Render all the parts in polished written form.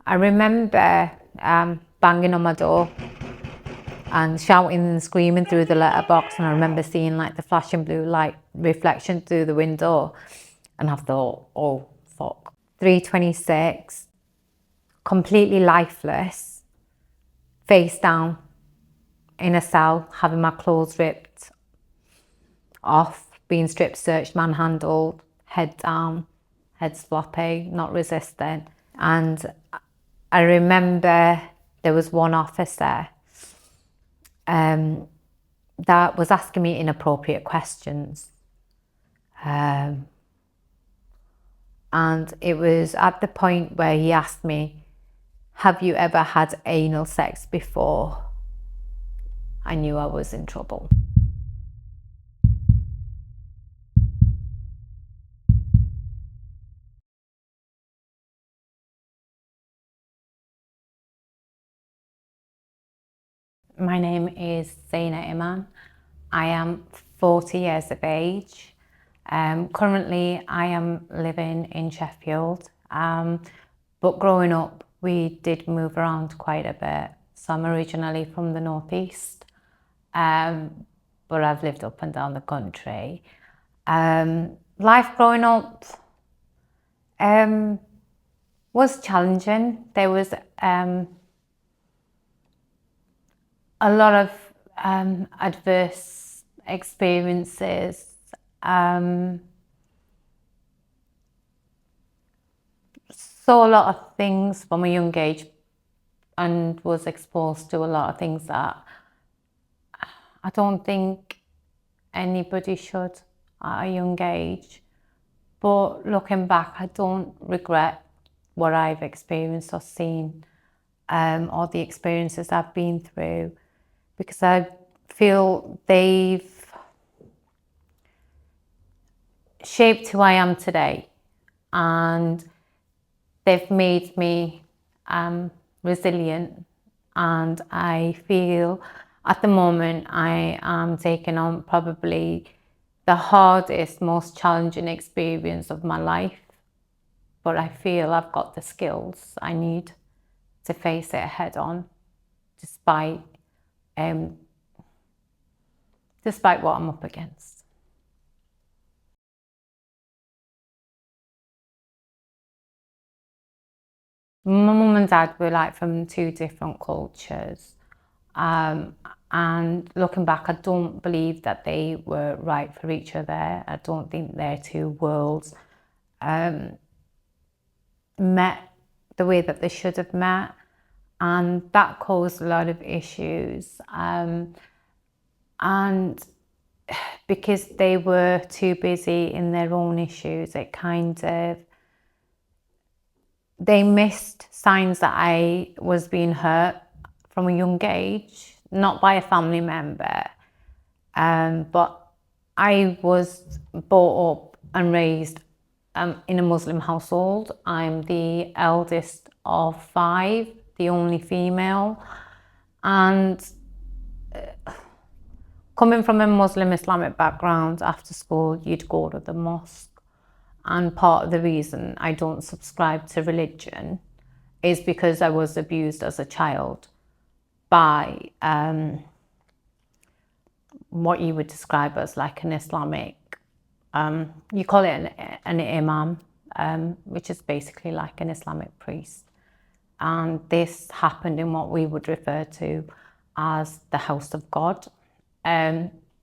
I remember banging on my door and shouting and screaming through the letterbox, and I remember seeing like the flashing blue light reflection through the window, and I thought, oh fuck. 3:26, completely lifeless, face down in a cell, having my clothes ripped off, being strip searched, manhandled, head down, head sloppy, not resisting. And I remember there was one officer that was asking me inappropriate questions. And it was at the point where he asked me, have you ever had anal sex before? I knew I was in trouble. My name is Zayna Iman. I am 40 years of age. Currently, I am living in Sheffield, but growing up, we did move around quite a bit. So I'm originally from the northeast, but I've lived up and down the country. Life growing up was challenging. There was a lot of adverse experiences. Saw a lot of things from a young age and was exposed to a lot of things that I don't think anybody should at a young age. But looking back, I don't regret what I've experienced or seen, or the experiences I've been through, because I feel they've shaped who I am today, and they've made me resilient. And I feel at the moment I am taking on probably the hardest, most challenging experience of my life, but I feel I've got the skills I need to face it head on, despite what I'm up against. My mum and dad were like from two different cultures. And looking back, I don't believe that they were right for each other. I don't think their two worlds met the way that they should have met. And that caused a lot of issues. And because they were too busy in their own issues, it kind of, they missed signs that I was being hurt from a young age, not by a family member, but I was brought up and raised in a Muslim household. I'm the eldest of 5, the only female, and coming from a Muslim Islamic background, after school you'd go to the mosque. And part of the reason I don't subscribe to religion is because I was abused as a child by what you would describe as like an Islamic, you call it an imam, which is basically like an Islamic priest. And this happened in what we would refer to as the house of God.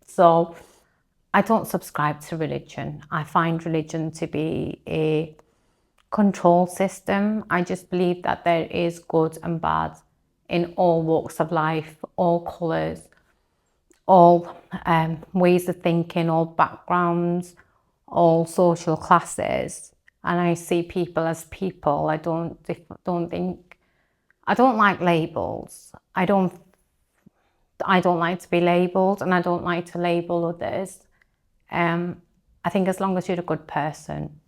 So I don't subscribe to religion. I find religion to be a control system. I just believe that there is good and bad in all walks of life, all colours, all ways of thinking, all backgrounds, all social classes. And I see people as people. I don't like labels. I don't like to be labelled, and I don't like to label others. I think as long as you're a good person,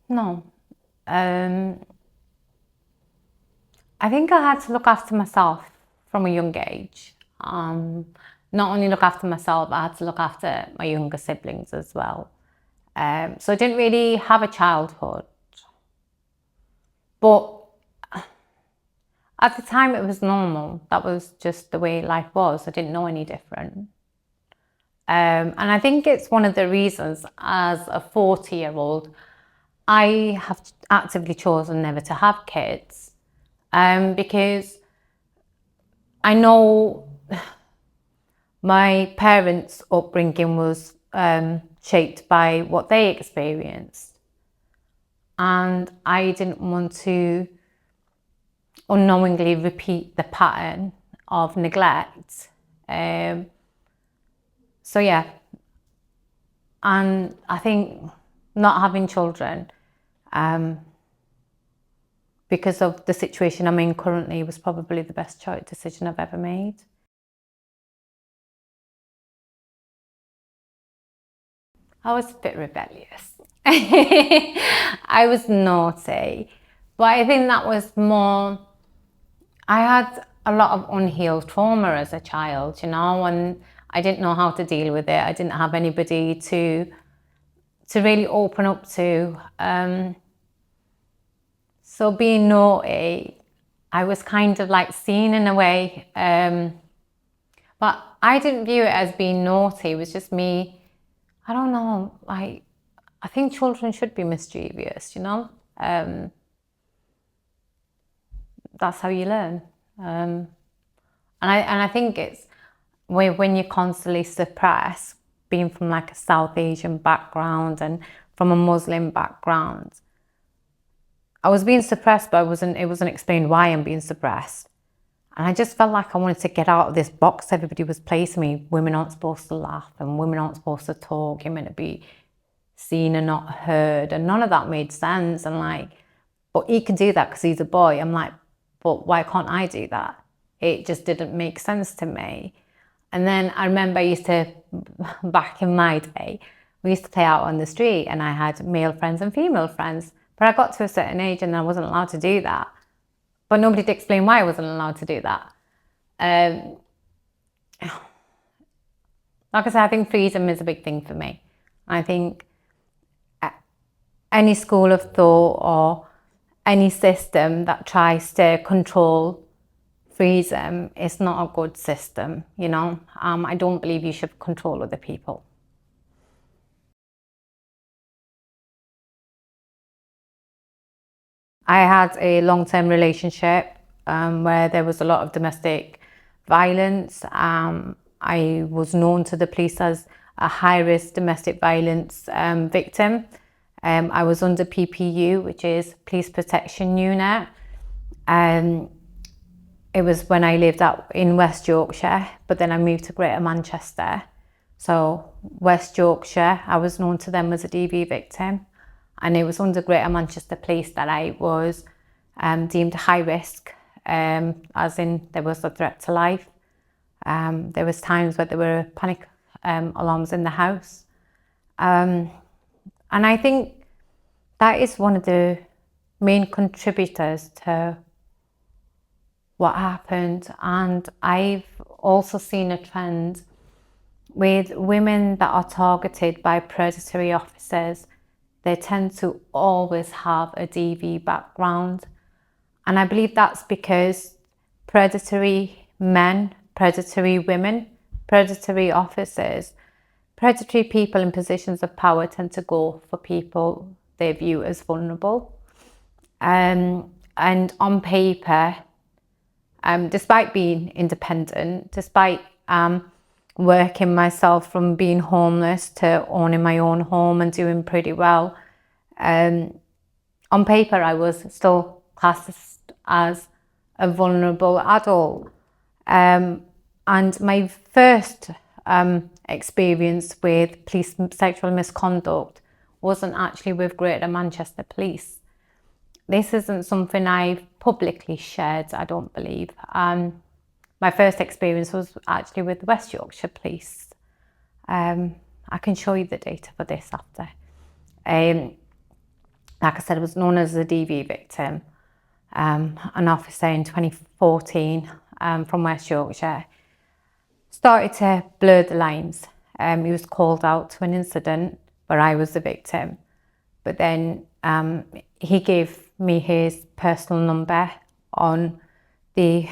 no. I think I had to look after myself from a young age. Not only look after myself, I had to look after my younger siblings as well. So I didn't really have a childhood. But at the time it was normal. That was just the way life was. I didn't know any different. And I think it's one of the reasons as a 40-year-old, I have actively chosen never to have kids. Because I know my parents' upbringing was shaped by what they experienced. And I didn't want to unknowingly repeat the pattern of neglect. So yeah, and I think not having children, because of the situation I'm in currently, was probably the best decision I've ever made. I was a bit rebellious. I was naughty, but I think that was more, I had a lot of unhealed trauma as a child, and I didn't know how to deal with it. I didn't have anybody to really open up to. So being naughty, I was kind of like seen in a way, but I didn't view it as being naughty. It was just me, I don't know, like, I think children should be mischievous, that's how you learn. And I think it's when you constantly suppress, being from like a South Asian background and from a Muslim background, I was being suppressed, but it wasn't explained why I'm being suppressed. And I just felt like I wanted to get out of this box everybody was placing me. Women aren't supposed to laugh and women aren't supposed to talk. You're meant to be seen and not heard. And none of that made sense. And like, but he can do that because he's a boy. I'm like, but why can't I do that? It just didn't make sense to me. And then I remember I used to, back in my day, we used to play out on the street and I had male friends and female friends. But I got to a certain age and I wasn't allowed to do that. But nobody did explain why I wasn't allowed to do that. Like I said, I think freedom is a big thing for me. I think any school of thought or any system that tries to control freedom is not a good system, I don't believe you should control other people. I had a long-term relationship where there was a lot of domestic violence. I was known to the police as a high-risk domestic violence victim. I was under PPU, which is Police Protection Unit. It was when I lived out in West Yorkshire, but then I moved to Greater Manchester. So West Yorkshire, I was known to them as a DV victim. And it was under Greater Manchester Police that I was deemed high risk, as in there was a threat to life. There was times where there were panic alarms in the house. And I think that is one of the main contributors to what happened. And I've also seen a trend with women that are targeted by predatory officers. They tend to always have a DV background. And I believe that's because predatory men, predatory women, predatory officers, predatory people in positions of power tend to go for people they view as vulnerable. And on paper, despite being independent, despite working myself from being homeless to owning my own home and doing pretty well, on paper I was still classed as a vulnerable adult. And my first experience with police sexual misconduct wasn't actually with Greater Manchester Police. This isn't something I've publicly shared, I don't believe. My first experience was actually with the West Yorkshire Police. I can show you the data for this after. Like I said, I was known as a DV victim. An officer in 2014 from West Yorkshire started to blur the lines. He was called out to an incident where I was the victim, but then he gave me his personal number on the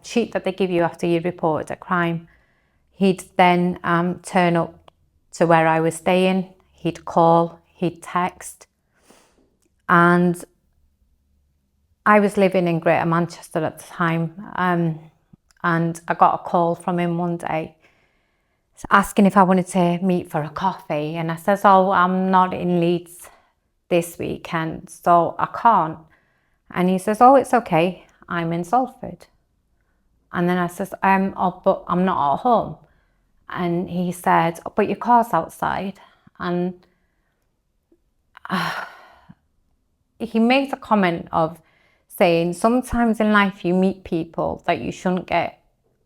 sheet that they give you after you reported a crime. He'd then turn up to where I was staying, he'd call, he'd text, and I was living in Greater Manchester at the time, and I got a call from him one day asking if I wanted to meet for a coffee, and I says, oh, I'm not in Leeds this weekend, so I can't. And he says, oh, it's okay, I'm in Salford. And then I says, oh, but I'm not at home. And he said, but your car's outside. And he made a comment of saying, sometimes in life you meet people that you shouldn't get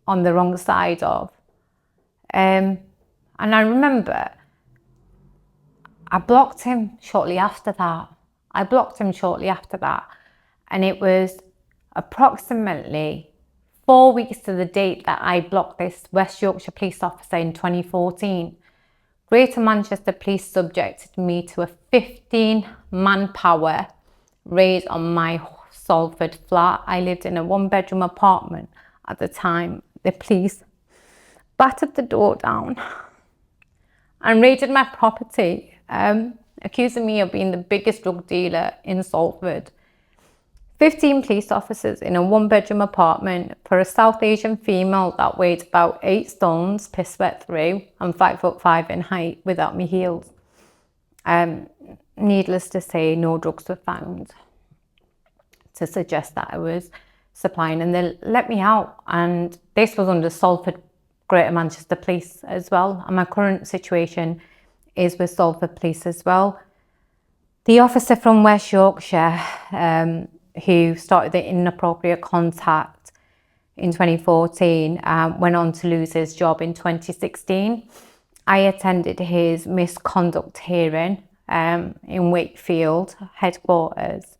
on the wrong side of. And I remember I blocked him shortly after that. And it was approximately 4 weeks to the date that I blocked this West Yorkshire police officer in 2014. Greater Manchester Police subjected me to a 15 manpower raid on my Salford flat. I lived in a 1-bedroom apartment at the time. The police battered the door down and raided my property, accusing me of being the biggest drug dealer in Salford. 15 police officers in a 1-bedroom apartment for a South Asian female that weighed about 8 stones, piss wet through, and 5'5" in height without me heels. Needless to say, no drugs were found to suggest that I was supplying, and they let me out. And this was under Salford Greater Manchester Police as well. And my current situation is with Salford Police as well. The officer from West Yorkshire, who started the inappropriate contact in 2014, went on to lose his job in 2016. I attended his misconduct hearing in Wakefield headquarters,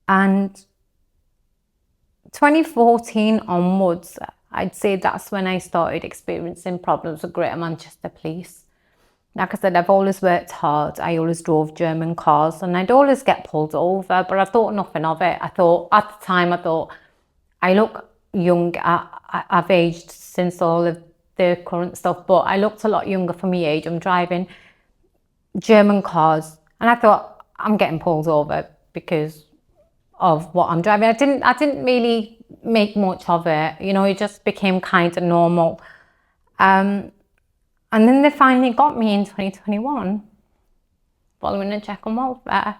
and 2014 onwards, I'd say that's when I started experiencing problems with Greater Manchester Police. Like I said, I've always worked hard. I always drove German cars, and I'd always get pulled over, but I thought nothing of it. At the time, I thought, I look young. I've aged since all of the current stuff, but I looked a lot younger for my age. I'm driving German cars, and I thought, I'm getting pulled over because of what I'm driving. I didn't really make much of it. You know, it just became kind of normal. And then they finally got me in 2021, following a check on welfare.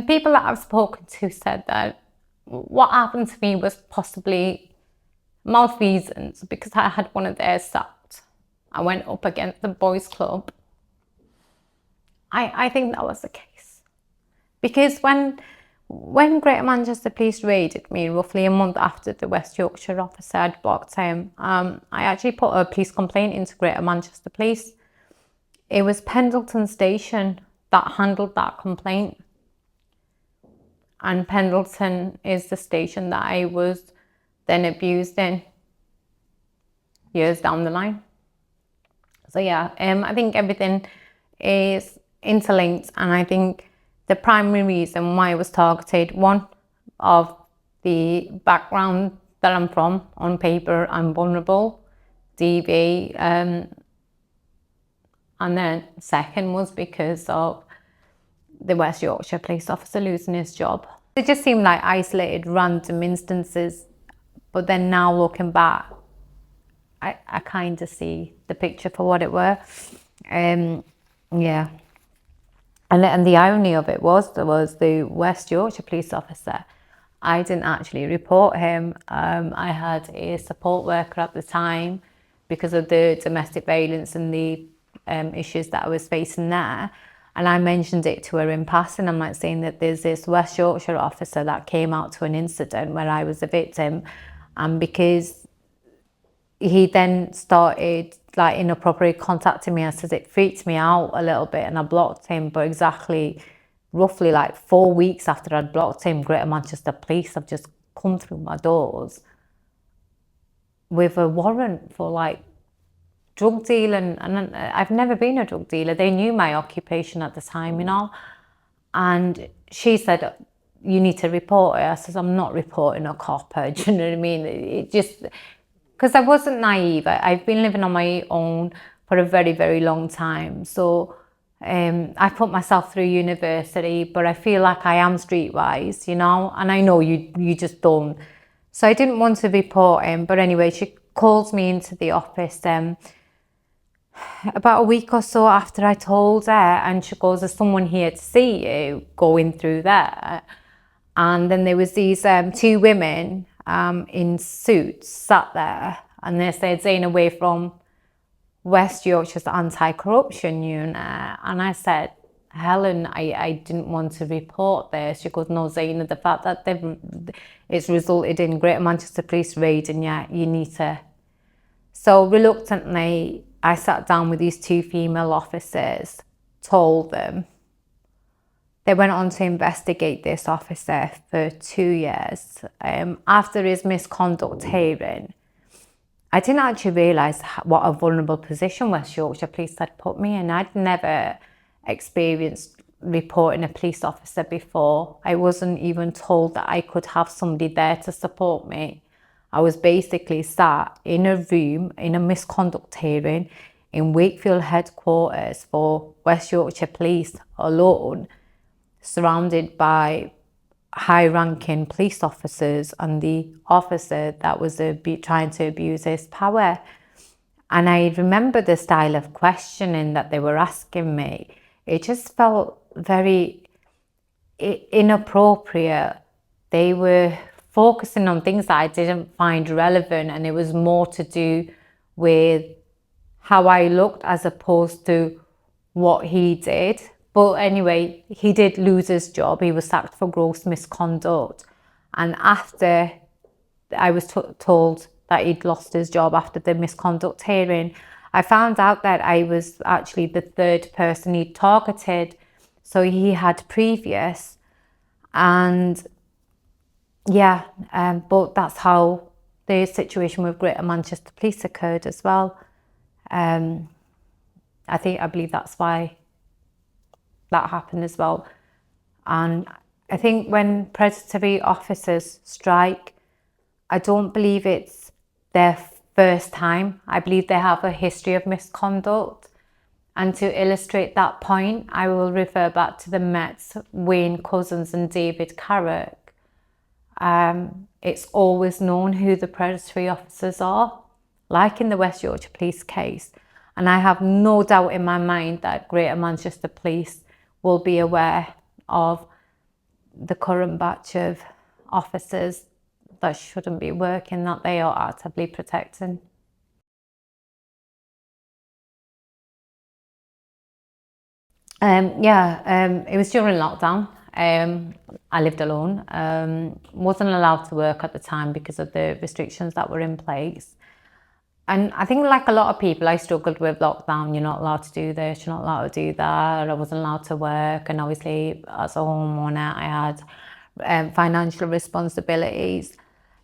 People that I've spoken to said that what happened to me was possibly malfeasance because I had one of theirs sacked. I went up against the boys' club. I think that was the case. Because when Greater Manchester Police raided me roughly a month after the West Yorkshire officer had blocked him, I actually put a police complaint into Greater Manchester Police. It was Pendleton Station that handled that complaint. And Pendleton is the station that I was then abused in years down the line. So yeah, I think everything is interlinked, and I think the primary reason why I was targeted, one, of the background that I'm from. On paper, I'm vulnerable, DV, and then second was because of the West Yorkshire police officer losing his job. It just seemed like isolated, random instances, but then now looking back, I kind of see the picture for what it were. Yeah. And the irony of it was, there was the West Yorkshire police officer. I didn't actually report him. I had a support worker at the time because of the domestic violence and the issues that I was facing there. And I mentioned it to her in passing. I'm like saying that there's this West Yorkshire officer that came out to an incident where I was a victim. And because he then started like inappropriately contacting me, I said it freaked me out a little bit, and I blocked him. But roughly like 4 weeks after I'd blocked him, Greater Manchester Police have just come through my doors with a warrant for like drug dealing, and I've never been a drug dealer. They knew my occupation at the time, you know. And she said, you need to report it. I said, I'm not reporting a copper. Do you know what I mean? It just, because I wasn't naive. I've been living on my own for a very, very long time. So I put myself through university, but I feel like I am streetwise, you know, and I know you just don't. So I didn't want to report him. But anyway, she calls me into the office about a week or so after I told her, and she goes, there's someone here to see you going through there. And then there was these two women in suits sat there, and they said, Zayna, away from West Yorkshire's anti-corruption unit. And I said, Helen, I didn't want to report this. She goes, no, Zayna, the fact that it's resulted in Greater Manchester Police raiding you need to. So reluctantly, I sat down with these two female officers, told them. They went on to investigate this officer for 2 years. After his misconduct hearing, I didn't actually realise what a vulnerable position West Yorkshire Police had put me in. I'd never experienced reporting a police officer before. I wasn't even told that I could have somebody there to support me. I was basically sat in a room in a misconduct hearing in Wakefield headquarters for West Yorkshire Police alone, surrounded by high-ranking police officers and the officer that was trying to abuse his power. And I remember the style of questioning that they were asking me. It just felt very inappropriate. They were focusing on things that I didn't find relevant, and it was more to do with how I looked as opposed to what he did. But anyway, he did lose his job. He was sacked for gross misconduct. And after I was told that he'd lost his job after the misconduct hearing, I found out that I was actually the third person he'd targeted. So he had previous. And yeah, but that's how the situation with Greater Manchester Police occurred as well. I believe that's why that happened as well. And I think when predatory officers strike, I don't believe it's their first time. I believe they have a history of misconduct. And to illustrate that point, I will refer back to the Mets, Wayne Couzens and David Carrick. It's always known who the predatory officers are, like in the West Yorkshire Police case. And I have no doubt in my mind that Greater Manchester Police will be aware of the current batch of officers that shouldn't be working, that they are actively protecting. It was during lockdown. I lived alone. Wasn't allowed to work at the time because of the restrictions that were in place. And I think like a lot of people, I struggled with lockdown. You're not allowed to do this, you're not allowed to do that. I wasn't allowed to work. And obviously as a homeowner, I had financial responsibilities.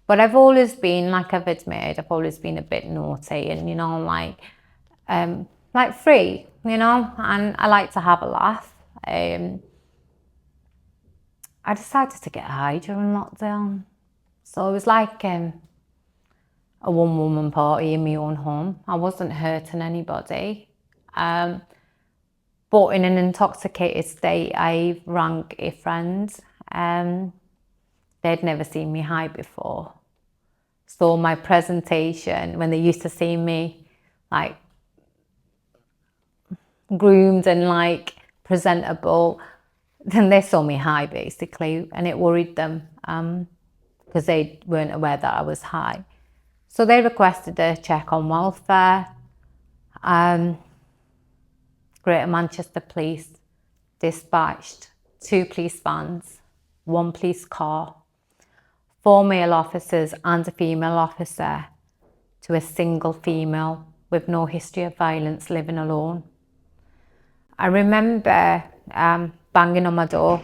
But I've always been, like I've admitted, I've always been a bit naughty and, you know, like free, you know, and I like to have a laugh. I decided to get high during lockdown. So it was like a one-woman party in my own home. I wasn't hurting anybody. But in an intoxicated state, I rang a friend. They'd never seen me high before. So my presentation, when they used to see me like groomed and like presentable, then they saw me high basically, and it worried them because they weren't aware that I was high. So they requested a check on welfare. Greater Manchester Police dispatched 2 police vans, 1 police car, 4 male officers and a female officer to a single female with no history of violence living alone. I remember banging on my door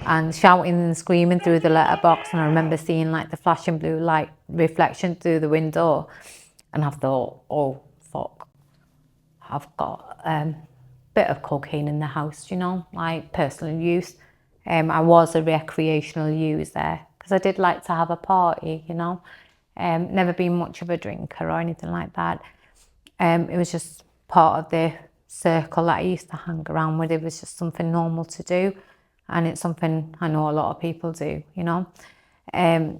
and shouting and screaming through the letterbox. And I remember seeing like the flashing blue light reflection through the window, and I thought, oh fuck, I've got a bit of cocaine in the house, you know, like personal use. I was a recreational user because I did like to have a party, you know. Never been much of a drinker or anything like that. It was just part of the circle that I used to hang around with. It was just something normal to do, and it's something I know a lot of people do, you know. I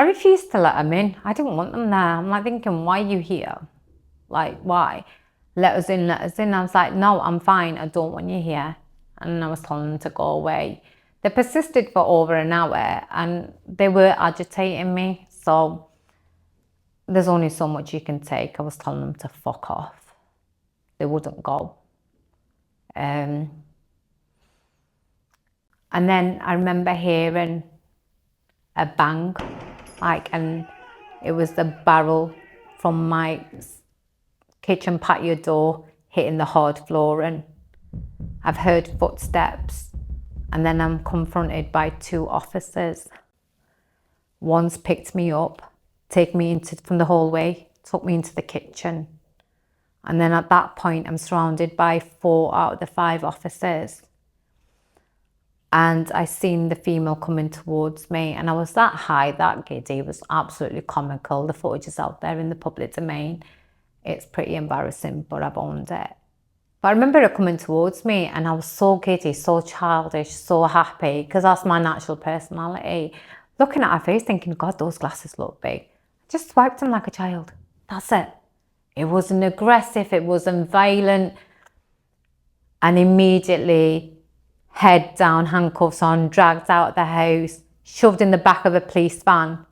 refused to let them in. I didn't want them there. I'm like thinking, why are you here? Like, why? Let us in, let us in. I was like, no, I'm fine. I don't want you here. And I was telling them to go away. They persisted for over an hour and they were agitating me. So there's only so much you can take. I was telling them to fuck off. They wouldn't go. And then I remember hearing a bang, like, and it was the barrel from my kitchen patio door hitting the hard floor, and I've heard footsteps, and then I'm confronted by two officers. One's picked me up, take me into from the hallway, took me into the kitchen, and then at that point I'm surrounded by 4 out of the 5 officers. And I seen the female coming towards me, and I was that high, that giddy. It was absolutely comical. The footage is out there in the public domain. It's pretty embarrassing, but I've owned it. But I remember her coming towards me, and I was so giddy, so childish, so happy, because that's my natural personality. Looking at her face, thinking, God, those glasses look big. Just swiped them like a child. That's it. It wasn't aggressive, it wasn't violent. And immediately, head down, handcuffs on, dragged out of the house, shoved in the back of a police van.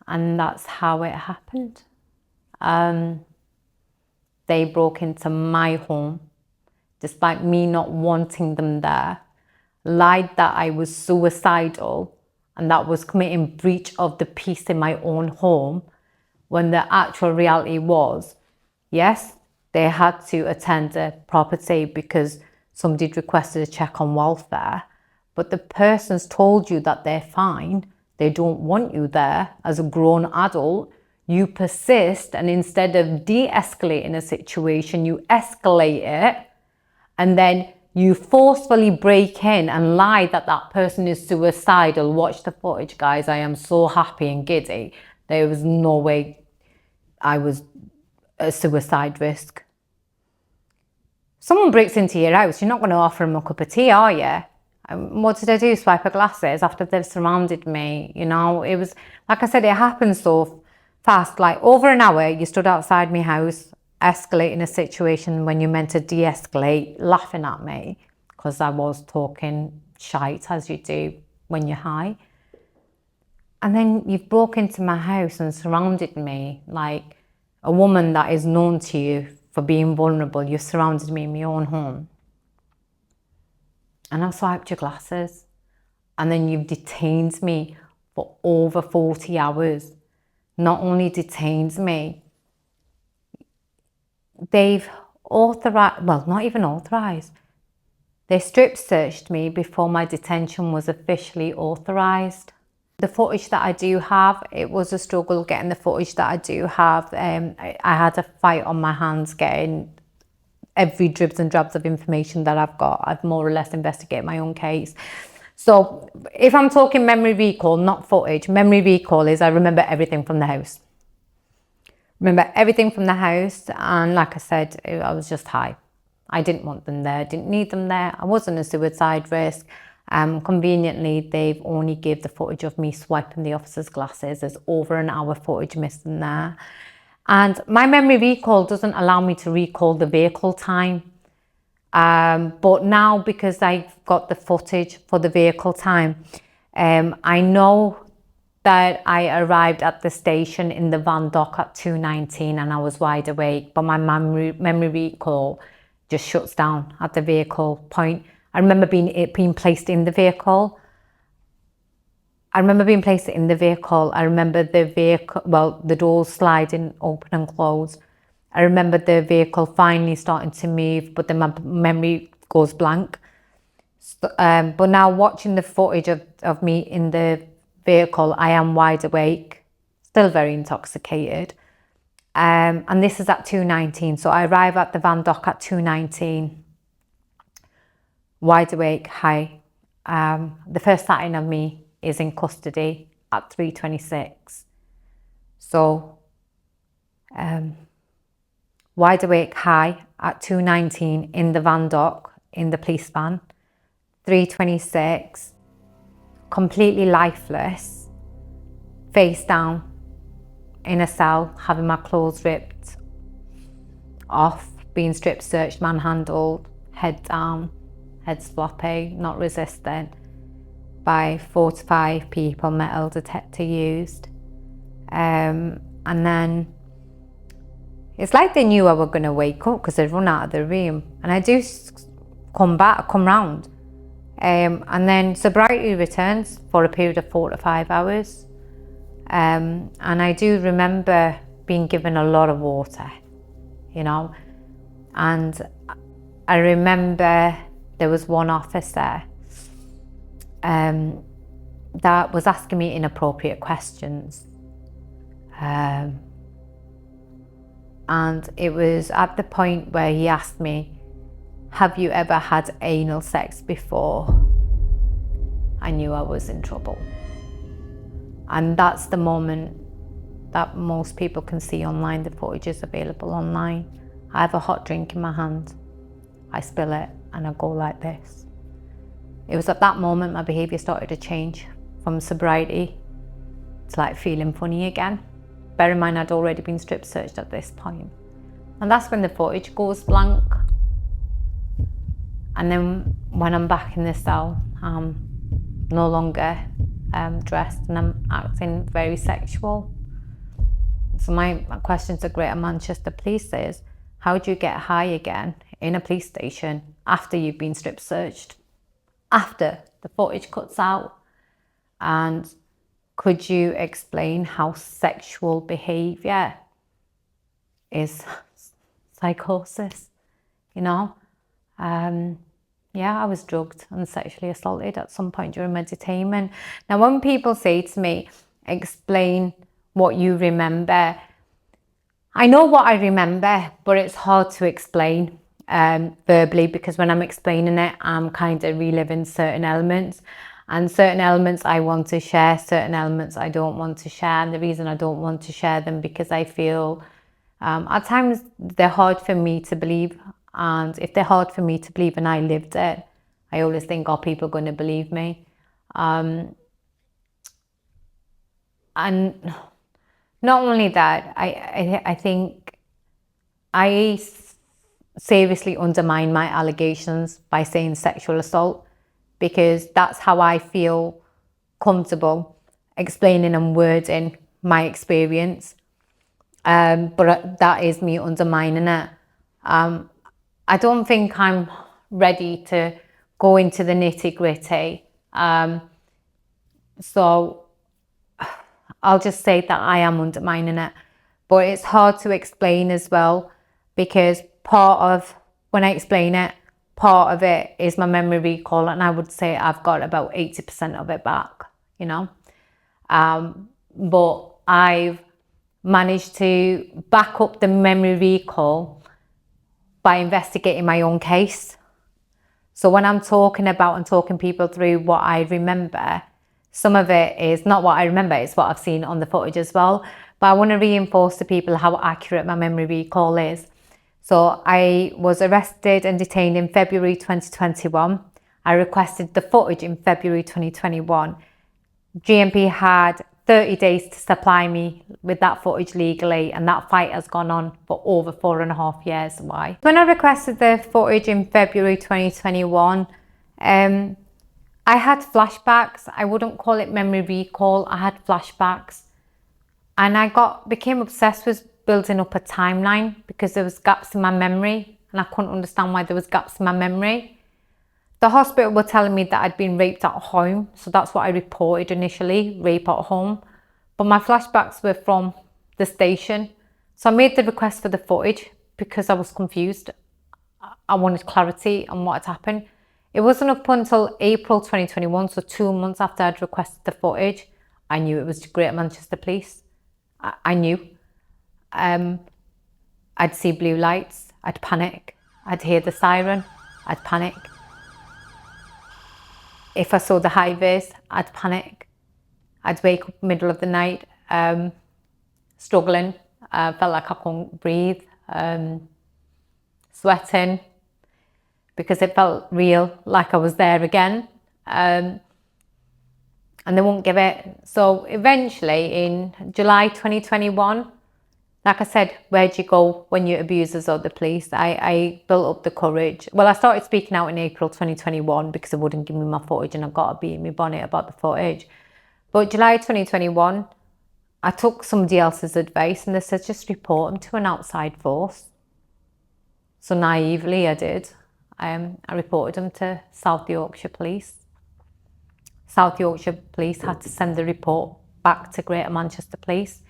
And that's how it happened. They broke into my home, despite me not wanting them there, lied that I was suicidal and that was committing breach of the peace in my own home, when the actual reality was, yes, they had to attend a property because somebody had requested a check on welfare, but the person's told you that they're fine, they don't want you there as a grown adult. You persist, and instead of de-escalating a situation, you escalate it, and then you forcefully break in and lie that that person is suicidal. Watch the footage, guys. I am so happy and giddy. There was no way I was a suicide risk. Someone breaks into your house, you're not going to offer them a cup of tea, are you? What did I do? Swipe her glasses after they've surrounded me? You know, it was, like I said, it happened so fast. Like over an hour, you stood outside my house, escalating a situation when you meant to de-escalate, laughing at me because I was talking shite, as you do when you're high. And then you've broke into my house and surrounded me like a woman that is known to you for being vulnerable. You've surrounded me in my own home. And I've swiped your glasses. And then you've detained me for over 40 hours. Not only detained me, they've authorized, well, not even authorized. They strip searched me before my detention was officially authorized. The footage that I do have, it was a struggle getting the footage that I do have. I had a fight on my hands getting every dribs and drabs of information that I've got. I've more or less investigated my own case. So if I'm talking memory recall, not footage, memory recall is I remember everything from the house. Remember everything from the house, and like I said, I was just high. I didn't want them there, didn't need them there. I wasn't a suicide risk. Conveniently, they've only gave the footage of me swiping the officer's glasses. There's over an hour footage missing there. And my memory recall doesn't allow me to recall the vehicle time. But now, because I've got the footage for the vehicle time, I know that I arrived at the station in the van dock at 2:19 and I was wide awake, but my memory recall just shuts down at the vehicle point. I remember being placed in the vehicle. I remember the vehicle. I remember the vehicle, well, the doors sliding open and close. I remember the vehicle finally starting to move, but then my memory goes blank. But now watching the footage of me in the vehicle, I am wide awake, still very intoxicated. And this is at 2:19. So I arrive at the van dock at 2:19, wide awake, high. The first sighting of me is in custody at 3:26. So wide awake, high at 2:19 in the van dock, in the police van. 3:26, completely lifeless, face down in a cell, having my clothes ripped off, being strip searched, manhandled, head down, head floppy, not resisting, by 4 to 5 people, metal detector used. And then it's like they knew I was going to wake up because they'd run out of the room. And I do come round. And then sobriety returns for a period of 4 to 5 hours. And I do remember being given a lot of water, you know. And I remember there was one officer that was asking me inappropriate questions. And it was at the point where he asked me, "Have you ever had anal sex before?" I knew I was in trouble. And that's the moment that most people can see online. The footage is available online. I have a hot drink in my hand. I spill it and I go like this. It was at that moment my behaviour started to change from sobriety to like feeling funny again. Bear in mind I'd already been strip searched at this point. And that's when the footage goes blank. And then when I'm back in the cell, I'm no longer dressed and I'm acting very sexual. So my question to Greater Manchester Police is, how do you get high again in a police station after you've been strip searched? After the footage cuts out? And could you explain how sexual behaviour is psychosis, you know? Yeah, I was drugged and sexually assaulted at some point during my detainment. Now, when people say to me, explain what you remember, I know what I remember, but it's hard to explain verbally, because when I'm explaining it, I'm kind of reliving certain elements. And certain elements I want to share, certain elements I don't want to share. And the reason I don't want to share them because I feel at times they're hard for me to believe. And if they're hard for me to believe and I lived it, I always think, are people going to believe me? And not only that, I think I seriously undermine my allegations by saying sexual assault, because that's how I feel comfortable explaining and wording my experience. But that is me undermining it. I don't think I'm ready to go into the nitty-gritty. So I'll just say that I am undermining it. But it's hard to explain as well, because part of, when I explain it, part of it is my memory recall, and I would say I've got about 80% of it back, you know. But I've managed to back up the memory recall by investigating my own case. So when I'm talking about and talking people through what I remember, some of it is not what I remember, it's what I've seen on the footage as well. But I want to reinforce to people how accurate my memory recall is. So I was arrested and detained in February 2021. I requested the footage in February 2021. GMP had 30 days to supply me with that footage legally, and that fight has gone on for over 4.5 years. Why? When I requested the footage in February 2021, I had flashbacks. I wouldn't call it memory recall. I had flashbacks, and I became obsessed with building up a timeline, because there was gaps in my memory and I couldn't understand why there was gaps in my memory. The hospital were telling me that I'd been raped at home, so that's what I reported initially, rape at home. But my flashbacks were from the station, So I made the request for the footage because I was confused. I wanted clarity on what had happened. It wasn't up until April 2021, so 2 months after I'd requested the footage, I knew it was Greater Manchester Police. I knew. I'd see blue lights, I'd panic. I'd hear the siren, I'd panic. If I saw the high vis, I'd panic. I'd wake up middle of the night, struggling. Felt like I couldn't breathe, sweating, because it felt real, like I was there again. And they won't give it. So eventually in July 2021, like I said, where'd you go when your abusers or the police? I built up the courage. Well, I started speaking out in April 2021 because they wouldn't give me my footage and I got a bee in my bonnet about the footage. But July 2021, I took somebody else's advice and they said, just report them to an outside force. So naively I did. I reported them to South Yorkshire Police. South Yorkshire Police had to send the report back to Greater Manchester Police.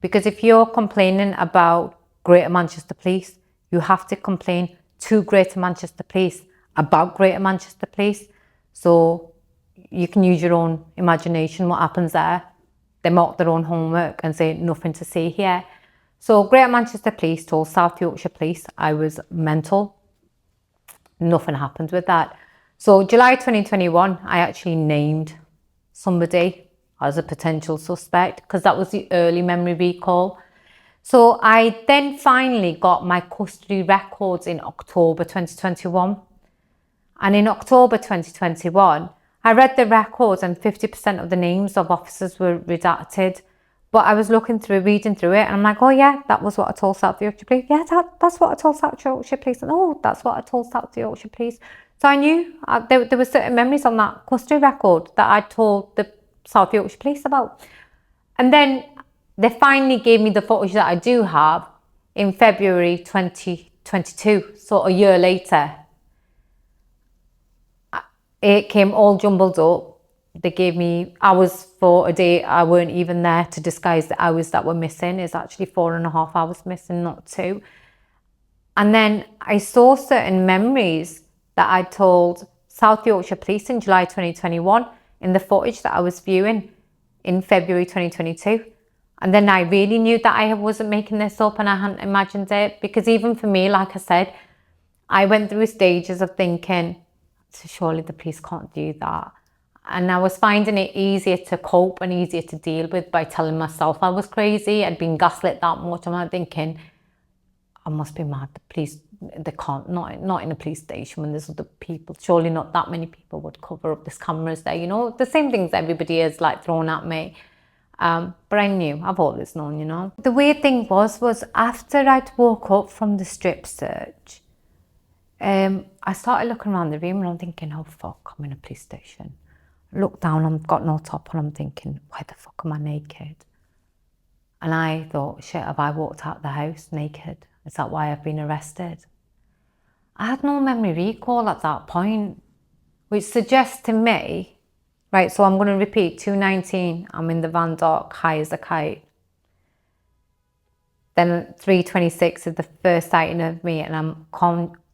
Because if you're complaining about Greater Manchester Police, you have to complain to Greater Manchester Police about Greater Manchester Police. So you can use your own imagination what happens there. They mark their own homework and say nothing to see here. So Greater Manchester Police told South Yorkshire Police I was mental. Nothing happened with that. So July 2021, I actually named somebody as a potential suspect because that was the early memory recall. So I then finally got my custody records in October 2021. And in October 2021, I read the records and 50% of the names of officers were redacted. But I was reading through it, and I'm like, oh yeah, that was what I told South Yorkshire Police. Yeah, that's what I told South Yorkshire Police. And oh, that's what I told South Yorkshire Police. So I knew there were certain memories on that custody record that I told the South Yorkshire Police about. And then they finally gave me the footage that I do have in February 2022. So a year later, it came all jumbled up. They gave me hours for a day. I weren't even there to disguise the hours that were missing. It's actually 4.5 hours missing, not 2. And then I saw certain memories that I told South Yorkshire Police in July 2021 in the footage that I was viewing in February 2022. And then I really knew that I wasn't making this up and I hadn't imagined it. Because even for me, like I said, I went through stages of thinking, surely the police can't do that. And I was finding it easier to cope and easier to deal with by telling myself I was crazy. I'd been gaslit that much. I'm thinking, I must be mad. The police, they can't, not in a police station when there's other people. Surely not that many people would cover up. There's cameras there, you know, the same things everybody has like thrown at me. But I knew, I've always known, you know. The weird thing was after I'd woke up from the strip search, I started looking around the room and I'm thinking, oh fuck, I'm in a police station. I look down, I've got no top on, I'm thinking, why the fuck am I naked? And I thought, shit, have I walked out the house naked? Is that why I've been arrested? I had no memory recall at that point, which suggests to me, right, so I'm going to repeat, 2:19, I'm in the van dark, high as a kite. Then 3:26 is the first sighting of me and I'm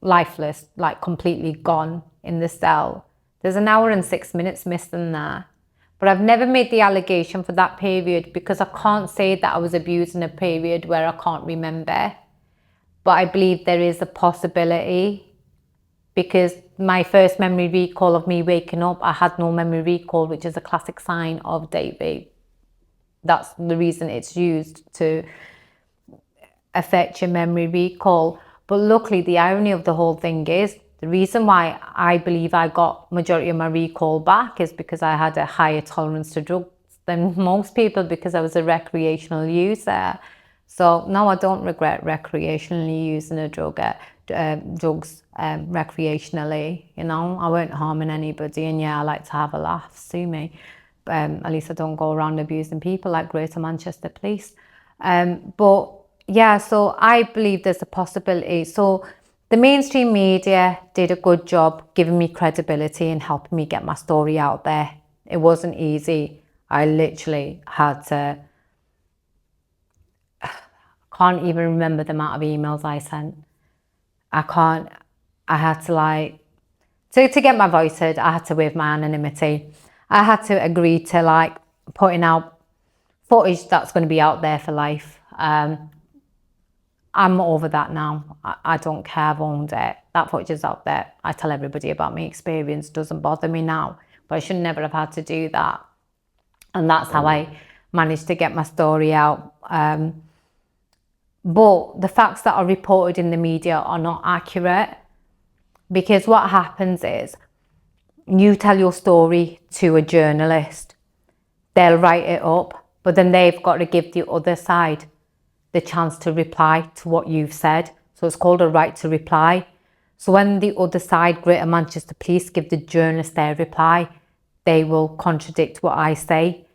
lifeless, like completely gone in the cell. There's 1 hour and 6 minutes missed in there. But I've never made the allegation for that period because I can't say that I was abused in a period where I can't remember. But I believe there is a possibility because my first memory recall of me waking up, I had no memory recall, which is a classic sign of Davy. That's the reason it's used to affect your memory recall. But luckily, the irony of the whole thing is, the reason why I believe I got majority of my recall back is because I had a higher tolerance to drugs than most people because I was a recreational user. So no, I don't regret recreationally using drugs recreationally. You know, I weren't harming anybody, and yeah, I like to have a laugh. Sue me. At least I don't go around abusing people like Greater Manchester Police. But yeah, so I believe there's a possibility. So the mainstream media did a good job giving me credibility and helping me get my story out there. It wasn't easy. I literally had to, I can't even remember the amount of emails I sent. I had to like, to get my voice heard, I had to waive my anonymity. I had to agree to like putting out footage that's going to be out there for life. I'm over that now. I don't care, I've owned it. That footage is out there. I tell everybody about my experience, doesn't bother me now. But I should never have had to do that. And that's how I managed to get my story out. But the facts that are reported in the media are not accurate, because what happens is you tell your story to a journalist, they'll write it up, but then they've got to give the other side the chance to reply to what you've said. So it's called a right to reply. So when the other side, Greater Manchester Police, give the journalist their reply, they will contradict what I say.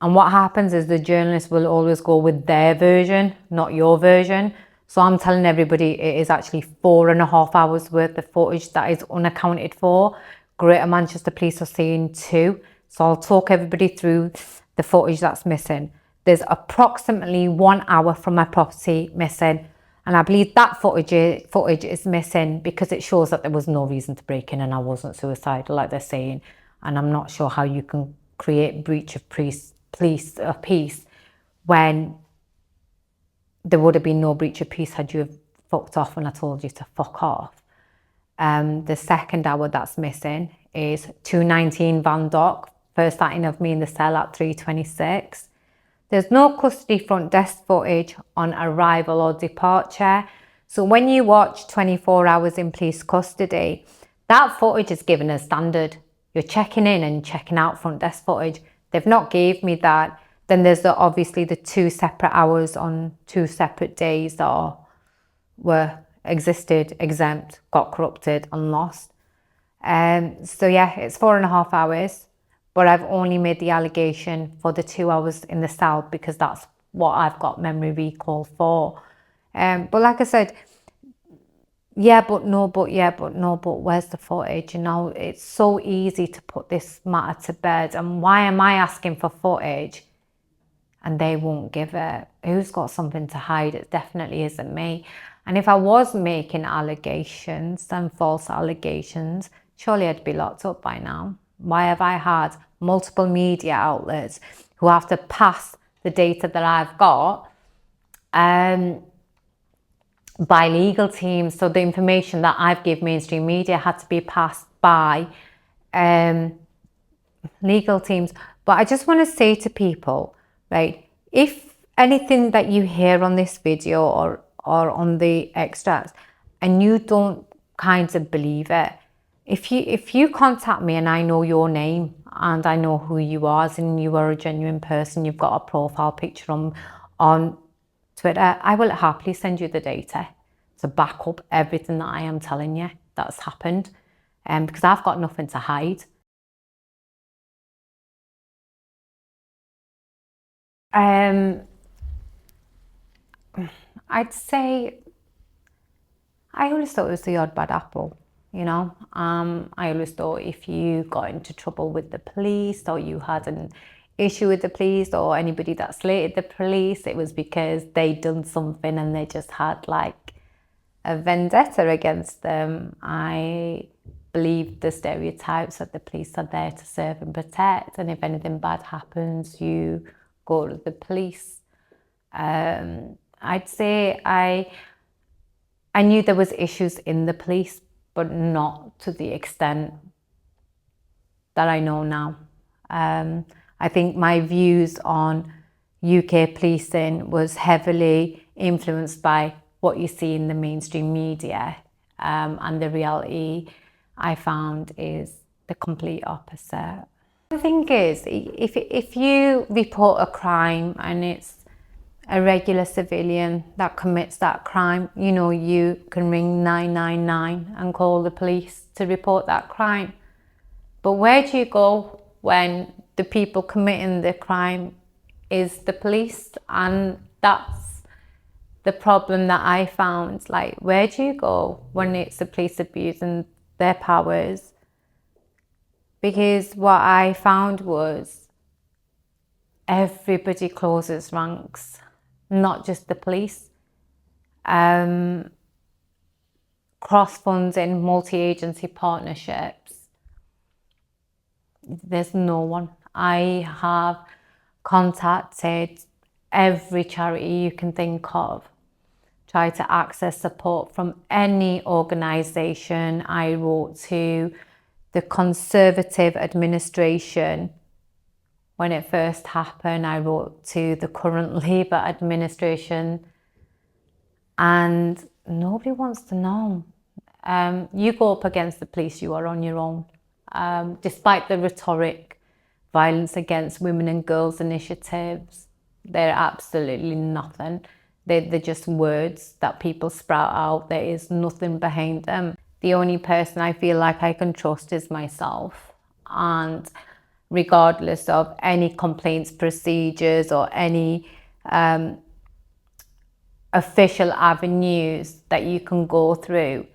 And what happens is the journalist will always go with their version, not your version. So I'm telling everybody it is actually 4.5 hours worth of footage that is unaccounted for. Greater Manchester Police are saying 2. So I'll talk everybody through the footage that's missing. There's approximately 1 hour from my property missing. And I believe that footage is missing because it shows that there was no reason to break in and I wasn't suicidal, like they're saying. And I'm not sure how you can create breach of peace when there would have been no breach of peace had you have fucked off when I told you to fuck off. The second hour that's missing is 2:19 Van Dock, first sighting of me in the cell at 3:26. There's no custody front desk footage on arrival or departure. So when you watch 24 hours in police custody, that footage is given as standard. You're checking in and checking out front desk footage. They've not gave me that. Then there's obviously the 2 separate hours on 2 separate days that were existed, exempt, got corrupted and lost. So yeah, it's 4.5 hours, but I've only made the allegation for the 2 hours in the cell because that's what I've got memory recall for. But like I said, yeah, but no, but yeah, but no, but where's the footage? You know, it's so easy to put this matter to bed. And why am I asking for footage and they won't give it? Who's got something to hide? It definitely isn't me. And if I was making allegations and false allegations, surely I'd be locked up by now. Why have I had multiple media outlets who have to pass the data that I've got by legal teams? So the information that I've given mainstream media had to be passed by legal teams. But I just want to say to people, right, if anything that you hear on this video or on the extracts and you don't kind of believe it, if you contact me and I know your name and I know who you are, and you are a genuine person, you've got a profile picture on Twitter, I will happily send you the data to back up everything that I am telling you that's happened, because I've got nothing to hide. I'd say I always thought it was the odd bad apple, you know. I always thought if you got into trouble with the police or you had an issue with the police or anybody that slated the police, it was because they'd done something and they just had like a vendetta against them. I believe the stereotypes that the police are there to serve and protect, and if anything bad happens, you go to the police. I'd say I knew there was issues in the police, but not to the extent that I know now. I think my views on UK policing was heavily influenced by what you see in the mainstream media, and the reality I found is the complete opposite. The thing is, if you report a crime and it's a regular civilian that commits that crime, you know, you can ring 999 and call the police to report that crime. But where do you go when the people committing the crime is the police? And that's the problem that I found. Like, where do you go when it's the police abusing their powers? Because what I found was everybody closes ranks, not just the police. cross-funding, multi-agency partnerships. There's no one. I have contacted every charity you can think of, try to access support from any organisation. I wrote to the Conservative administration when it first happened. I wrote to the current Labour administration, and nobody wants to know. You go up against the police, you are on your own. Despite the rhetoric, violence against women and girls initiatives, they're absolutely nothing. They're just words that people sprout out. There is nothing behind them. The only person I feel like I can trust is myself. And regardless of any complaints procedures or any official avenues that you can go through,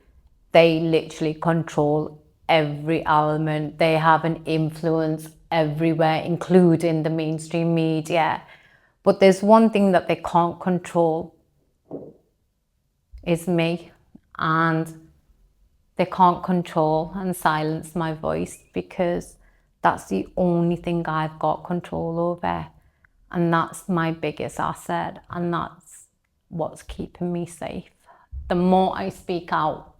they literally control every element. They have an influence everywhere, including the mainstream media. But there's one thing that they can't control, is me. And they can't control and silence my voice, because that's the only thing I've got control over. And that's my biggest asset, and that's what's keeping me safe. The more I speak out,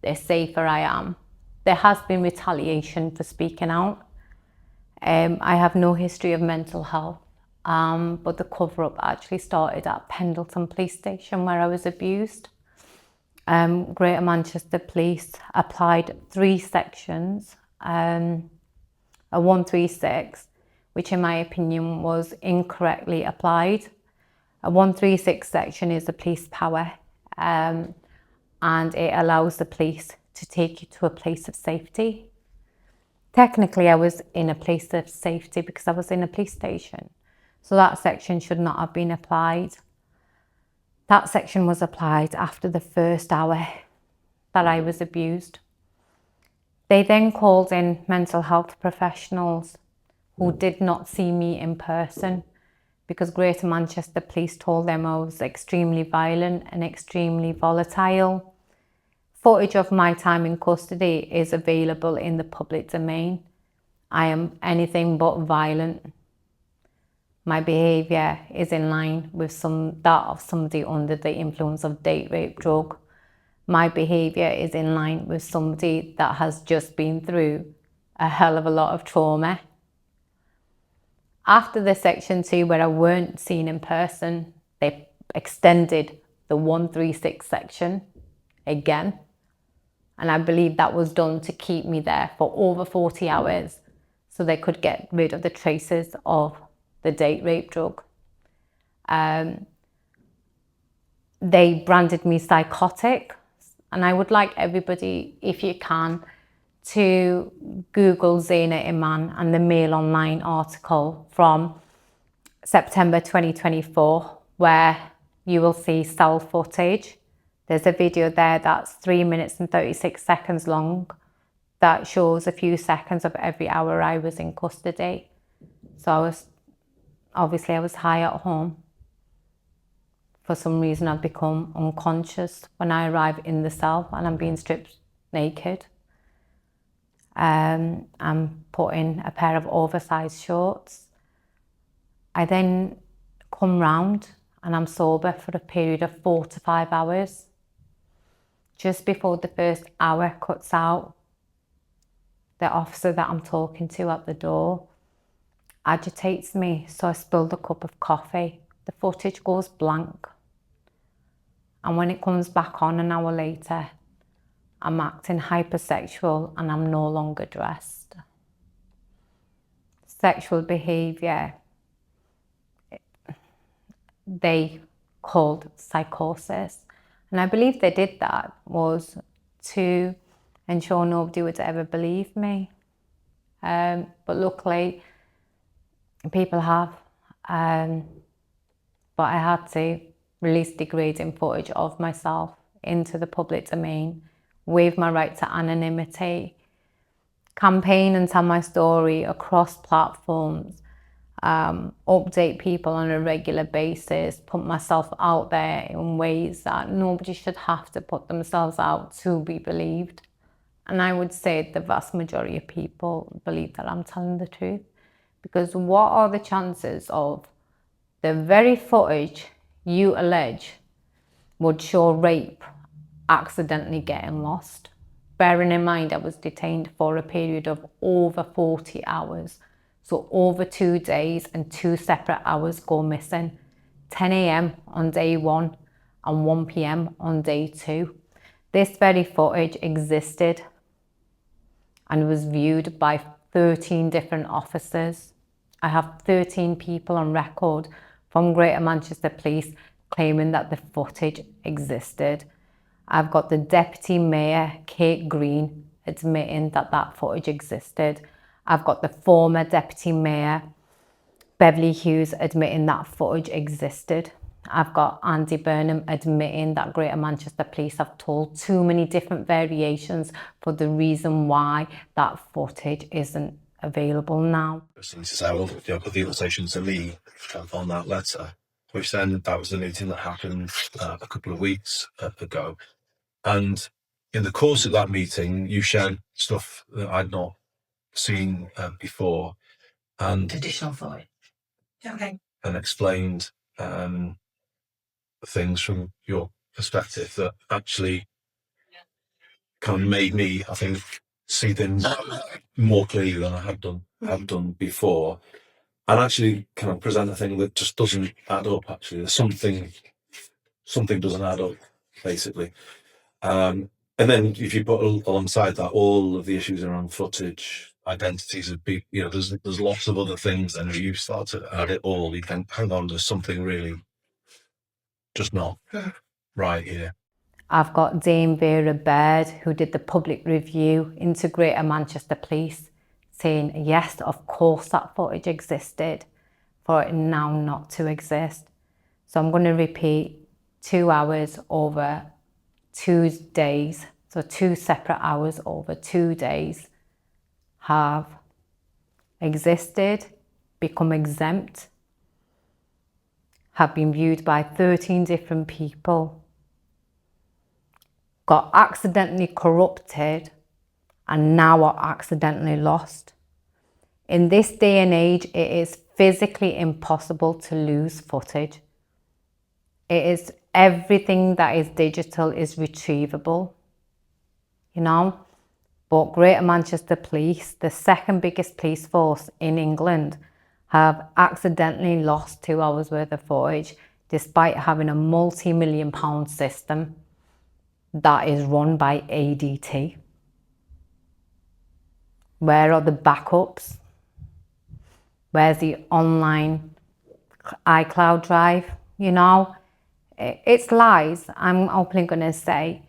the safer I am. There has been retaliation for speaking out. I have no history of mental health, but the cover-up actually started at Pendleton Police Station, where I was abused. Greater Manchester Police applied 3 sections, a 136, which in my opinion was incorrectly applied. A 136 section is the police power, and it allows the police to take you to a place of safety. Technically, I was in a place of safety because I was in a police station, so that section should not have been applied. That section was applied after the first hour that I was abused. They then called in mental health professionals who did not see me in person, because Greater Manchester Police told them I was extremely violent and extremely volatile. Footage of my time in custody is available in the public domain. I am anything but violent. My behaviour is in line with that of somebody under the influence of date rape drug. My behaviour is in line with somebody that has just been through a hell of a lot of trauma. After the section 2, where I weren't seen in person, they extended the 136 section again. And I believe that was done to keep me there for over 40 hours so they could get rid of the traces of the date rape drug. They branded me psychotic. And I would like everybody, if you can, to Google Zayna Iman and the Mail Online article from September 2024, where you will see cell footage. There's a video there that's 3 minutes and 36 seconds long that shows a few seconds of every hour I was in custody. So I was high at home. For some reason, I've become unconscious when I arrive in the cell and I'm being stripped naked. I'm put in a pair of oversized shorts. I then come round and I'm sober for a period of 4 to 5 hours. Just before the first hour cuts out, the officer that I'm talking to at the door agitates me, so I spilled a cup of coffee. The footage goes blank. And when it comes back on an hour later, I'm acting hypersexual and I'm no longer dressed. Sexual behaviour, they called psychosis. And I believe they did that was to ensure nobody would ever believe me. But luckily, people have. But I had to release degrading footage of myself into the public domain, waive my right to anonymity, campaign and tell my story across platforms, update people on a regular basis, put myself out there in ways that nobody should have to put themselves out to be believed. And I would say the vast majority of people believe that I'm telling the truth. Because what are the chances of the very footage you allege would show rape accidentally getting lost? Bearing in mind I was detained for a period of over 40 hours. So over 2 days and 2 separate hours go missing. 10 a.m. on day 1 and 1 p.m. on day 2. This very footage existed and was viewed by 13 different officers. I have 13 people on record from Greater Manchester Police claiming that the footage existed. I've got the Deputy Mayor, Kate Green, admitting that that footage existed. I've got the former Deputy Mayor, Beverly Hughes, admitting that footage existed. I've got Andy Burnham admitting that Greater Manchester Police have told too many different variations for the reason why that footage isn't available now. To say, well, put the illustration to me on that letter, which then that was the meeting that happened a couple of weeks ago. And in the course of that meeting, you shared stuff that I'd not seen before, and additional footage. Okay. And explained things from your perspective that actually kind of made me, I think, see things more clearly than I have done before, and actually kind of present a thing that just doesn't add up. Actually, there's something doesn't add up, basically. And then if you put alongside that all of the issues around footage, identities of people, there's lots of other things, and if you start to add it all, you think, hang on, there's something really just not right here. I've got Dame Vera Baird, who did the public review into Greater Manchester Police, saying, yes, of course that footage existed, for it now not to exist. So I'm going to repeat 2 hours over 2 days, so 2 separate hours over 2 days have existed, become exempt, have been viewed by 13 different people, got accidentally corrupted, and now are accidentally lost. In this day and age, it is physically impossible to lose footage. It is everything that is digital is retrievable, But Greater Manchester Police, the second biggest police force in England, have accidentally lost 2 hours worth of footage despite having a multi-million-pound system that is run by ADT. Where are the backups? Where's the online iCloud drive? It's lies. I'm openly going to say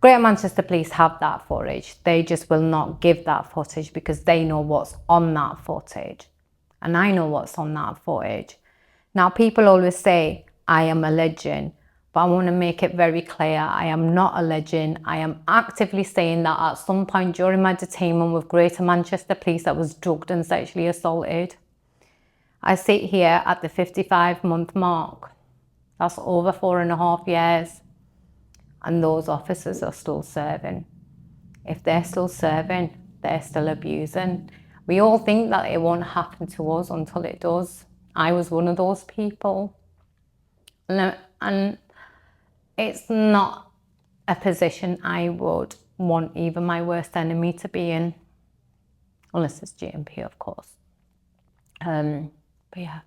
Greater Manchester Police have that footage. They just will not give that footage because they know what's on that footage. And I know what's on that footage. Now, people always say, I am alleging, but I want to make it very clear, I am not alleging. I am actively saying that at some point during my detainment with Greater Manchester Police, I was drugged and sexually assaulted. I sit here at the 55-month mark. That's over 4.5 years. And those officers are still serving. If they're still serving, they're still abusing. We all think that it won't happen to us until it does. I was one of those people. And it's not a position I would want even my worst enemy to be in. Unless it's GMP, of course. But yeah,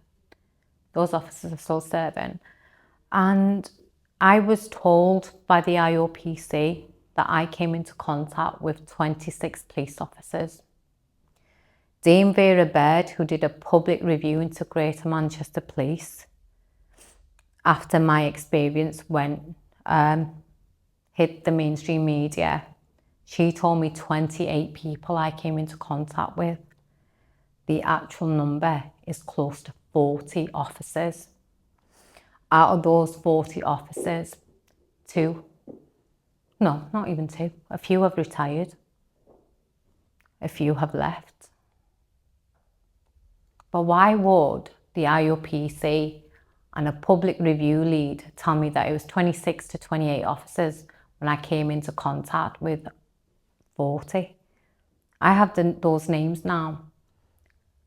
those officers are still serving. And I was told by the IOPC that I came into contact with 26 police officers. Dame Vera Baird, who did a public review into Greater Manchester Police, after my experience hit the mainstream media, she told me 28 people I came into contact with. The actual number is close to 40 officers. Out of those 40 officers, 2, no, not even 2, a few have retired, a few have left. But why would the IOPC and a public review lead tell me that it was 26 to 28 officers when I came into contact with 40? I have those names now.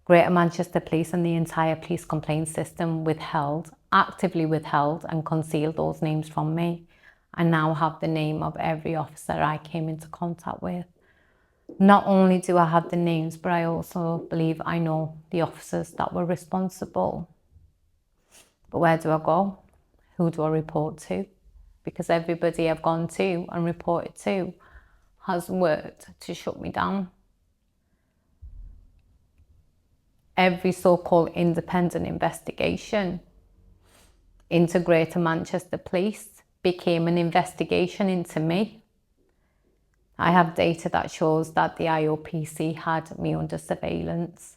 Greater Manchester Police and the entire police complaint system actively withheld and concealed those names from me. I now have the name of every officer I came into contact with. Not only do I have the names, but I also believe I know the officers that were responsible. But where do I go? Who do I report to? Because everybody I've gone to and reported to has worked to shut me down. Every so-called independent investigation into Greater Manchester Police became an investigation into me. I have data that shows that the IOPC had me under surveillance.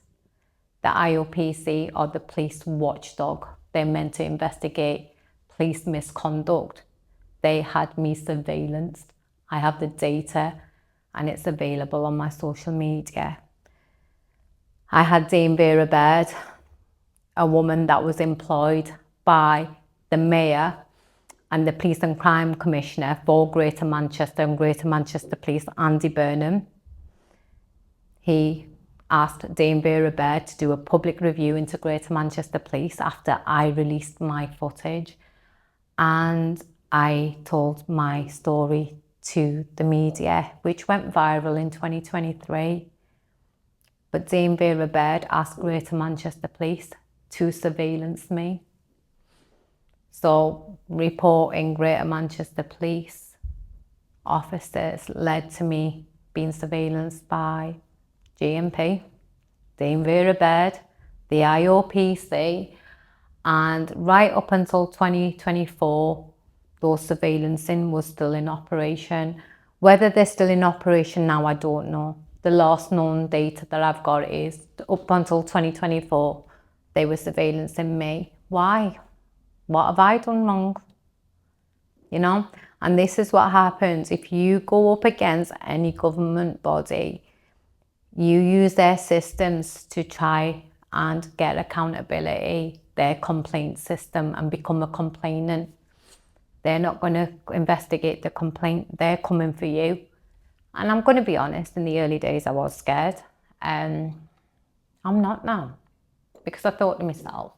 The IOPC are the police watchdog. They're meant to investigate police misconduct. They had me surveillanced. I have the data and it's available on my social media. I had Dame Vera Baird, a woman that was employed by the mayor and the Police and Crime Commissioner for Greater Manchester and Greater Manchester Police, Andy Burnham. He asked Dame Vera Baird to do a public review into Greater Manchester Police after I released my footage. And I told my story to the media, which went viral in 2023. But Dame Vera Baird asked Greater Manchester Police to surveillance me. So reporting Greater Manchester Police officers led to me being surveillanced by GMP, Dame Vera Baird, the IOPC, and right up until 2024, those surveillancing was still in operation. Whether they're still in operation now, I don't know. The last known data that I've got is up until 2024, they were surveillancing me. Why? What have I done wrong? You know? And this is what happens if you go up against any government body. You use their systems to try and get accountability, their complaint system, and become a complainant. They're not going to investigate the complaint. They're coming for you. And I'm going to be honest, in the early days, I was scared. I'm not now. Because I thought to myself,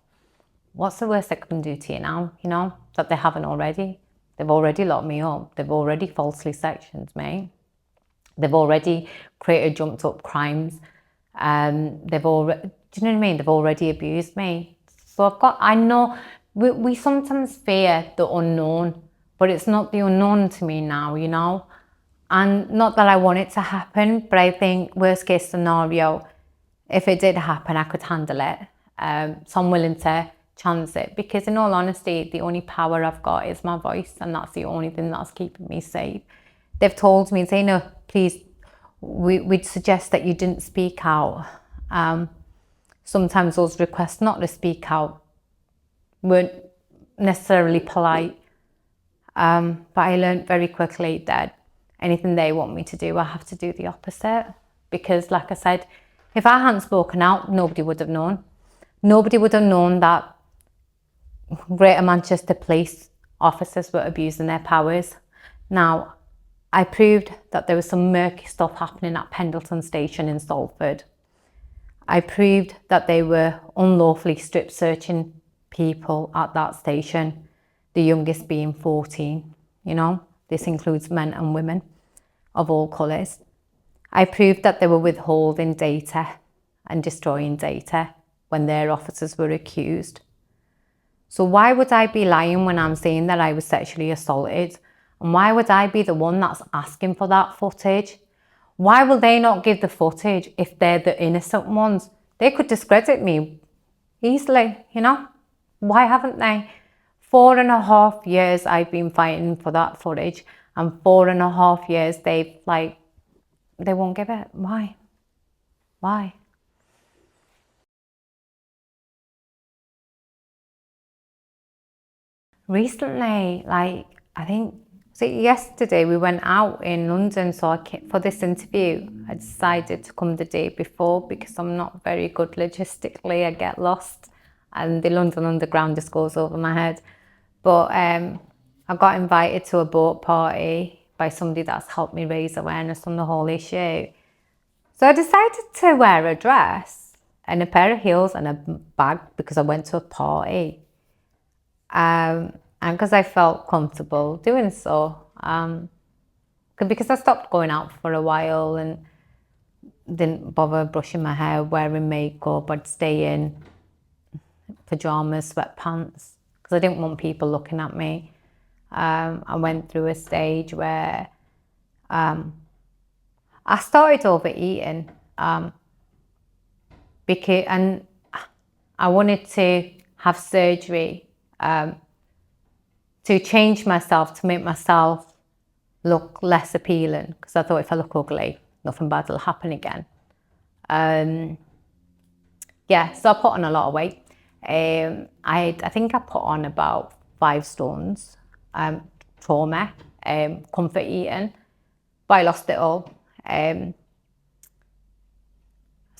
what's the worst they can do to you now, you know, that they haven't already? They've already locked me up. They've already falsely sectioned me. They've already created jumped up crimes. They've already, do you know what I mean? They've already abused me. So I know, we sometimes fear the unknown, but it's not the unknown to me now, you know? And not that I want it to happen, but I think worst case scenario, if it did happen, I could handle it. So I'm willing to chance it, because in all honesty, the only power I've got is my voice, and that's the only thing that's keeping me safe. They've told me, Zayna, please, we'd suggest that you didn't speak out. Sometimes those requests not to speak out weren't necessarily polite. But I learned very quickly that anything they want me to do, I have to do the opposite. Because like I said, if I hadn't spoken out, nobody would have known. Nobody would have known that Greater Manchester Police officers were abusing their powers. Now, I proved that there was some murky stuff happening at Pendleton Station in Salford. I proved that they were unlawfully strip searching people at that station, the youngest being 14, you know. This includes men and women of all colours. I proved that they were withholding data and destroying data when their officers were accused. So why would I be lying when I'm saying that I was sexually assaulted? And why would I be the one that's asking for that footage? Why will they not give the footage if they're the innocent ones? They could discredit me easily, you know? Why haven't they? 4.5 years I've been fighting for that footage, and 4.5 years they won't give it. Why? Why? Recently, I think So yesterday we went out in London, so for this interview, I decided to come the day before because I'm not very good logistically. I get lost and the London Underground just goes over my head. But I got invited to a boat party by somebody that's helped me raise awareness on the whole issue. So I decided to wear a dress and a pair of heels and a bag because I went to a party. And because I felt comfortable doing so. Because I stopped going out for a while and didn't bother brushing my hair, wearing makeup. I'd stay in pajamas, sweatpants, because I didn't want people looking at me. I went through a stage where I started overeating and I wanted to have surgery to change myself, to make myself look less appealing, because I thought if I look ugly, nothing bad will happen again. So I put on a lot of weight. I think I put on about 5 stones, trauma, comfort eating, but I lost it all. So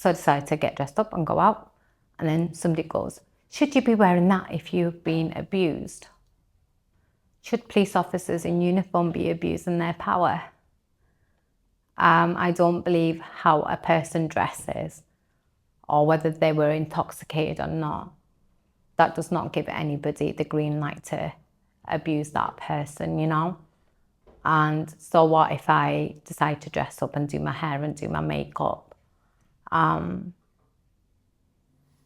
I decided to get dressed up and go out. And then somebody goes, should you be wearing that if you've been abused? Should police officers in uniform be abusing their power? I don't believe how a person dresses or whether they were intoxicated or not. That does not give anybody the green light to abuse that person, you know? And so what if I decide to dress up and do my hair and do my makeup?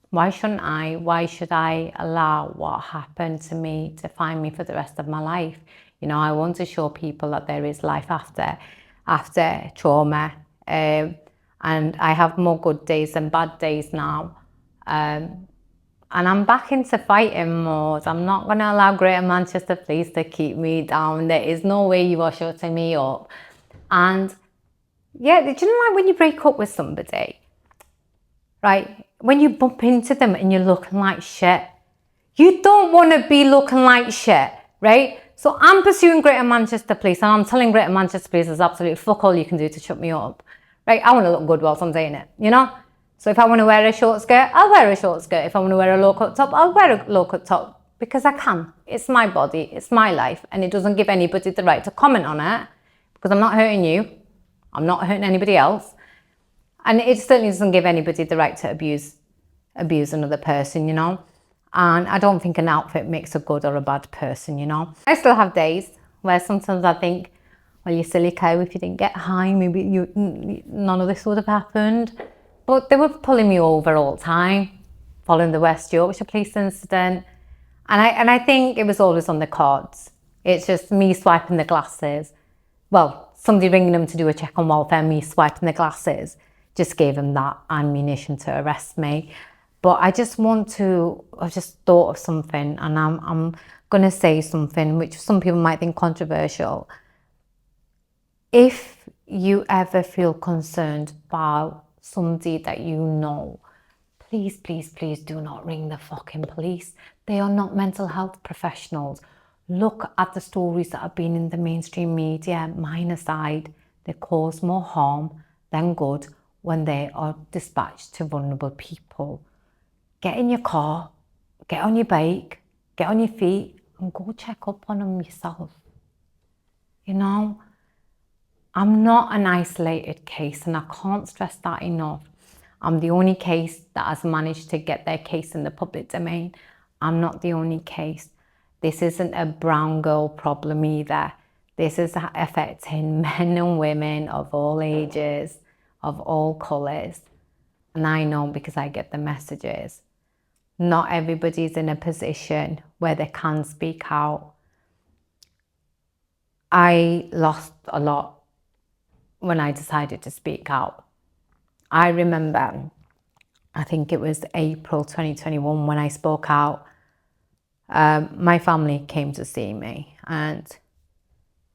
Why shouldn't I? Why should I allow what happened to me to define me for the rest of my life? You know, I want to show people that there is life after trauma. And I have more good days than bad days now. And I'm back into fighting mode. I'm not going to allow Greater Manchester Police to keep me down. There is no way you are shutting me up. And yeah, do you know, like when you break up with somebody, right? When you bump into them and you're looking like shit, you don't want to be looking like shit, right? So I'm pursuing Greater Manchester Police and I'm telling Greater Manchester Police there's absolutely fuck all you can do to shut me up, right? I want to look good whilst I'm saying it, you know? So if I want to wear a short skirt, I'll wear a short skirt. If I want to wear a low-cut top, I'll wear a low-cut top because I can. It's my body, it's my life, and it doesn't give anybody the right to comment on it because I'm not hurting you. I'm not hurting anybody else. And it certainly doesn't give anybody the right to abuse another person, you know. And I don't think an outfit makes a good or a bad person, you know. I still have days where sometimes I think, well, you silly cow, if you didn't get high, maybe none of this would have happened. But they were pulling me over all the time, following the West Yorkshire police incident. And I think it was always on the cards. It's just me swiping the glasses. Well, somebody ringing them to do a check on welfare, me swiping the glasses, just gave them that ammunition to arrest me. But I just thought of something, and I'm going to say something which some people might think controversial. If you ever feel concerned about somebody that you know, please, please, please do not ring the fucking police. They are not mental health professionals. Look at the stories that have been in the mainstream media, mine aside. They cause more harm than good when they are dispatched to vulnerable people. Get in your car, get on your bike, get on your feet and go check up on them yourself. You know, I'm not an isolated case, and I can't stress that enough. I'm the only case that has managed to get their case in the public domain. I'm not the only case. This isn't a brown girl problem either. This is affecting men and women of all ages, of all colours. And I know because I get the messages. Not everybody's in a position where they can speak out. I lost a lot when I decided to speak out. I remember, I think it was April 2021 when I spoke out. My family came to see me and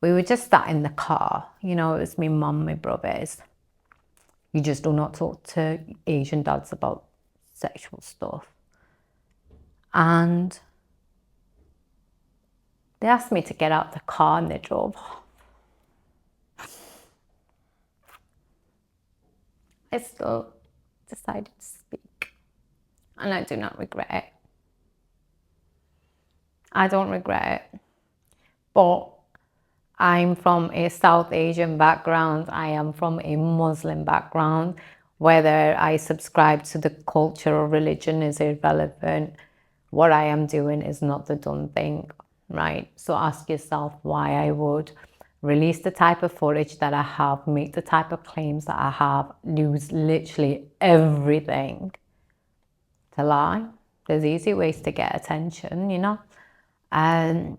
we were just sat in the car. You know, it was me mum, my brothers. You just do not talk to Asian dads about sexual stuff. And They asked me to get out the car and they drove off. I still decided to speak, and I do not regret it. I don't regret it. But I'm from a South Asian background. I am from a Muslim background. Whether I subscribe to the culture or religion is irrelevant. What I am doing is not the done thing, right? So ask yourself why I would release the type of footage that I have, make the type of claims that I have, lose literally everything to lie. There's easy ways to get attention, you know? And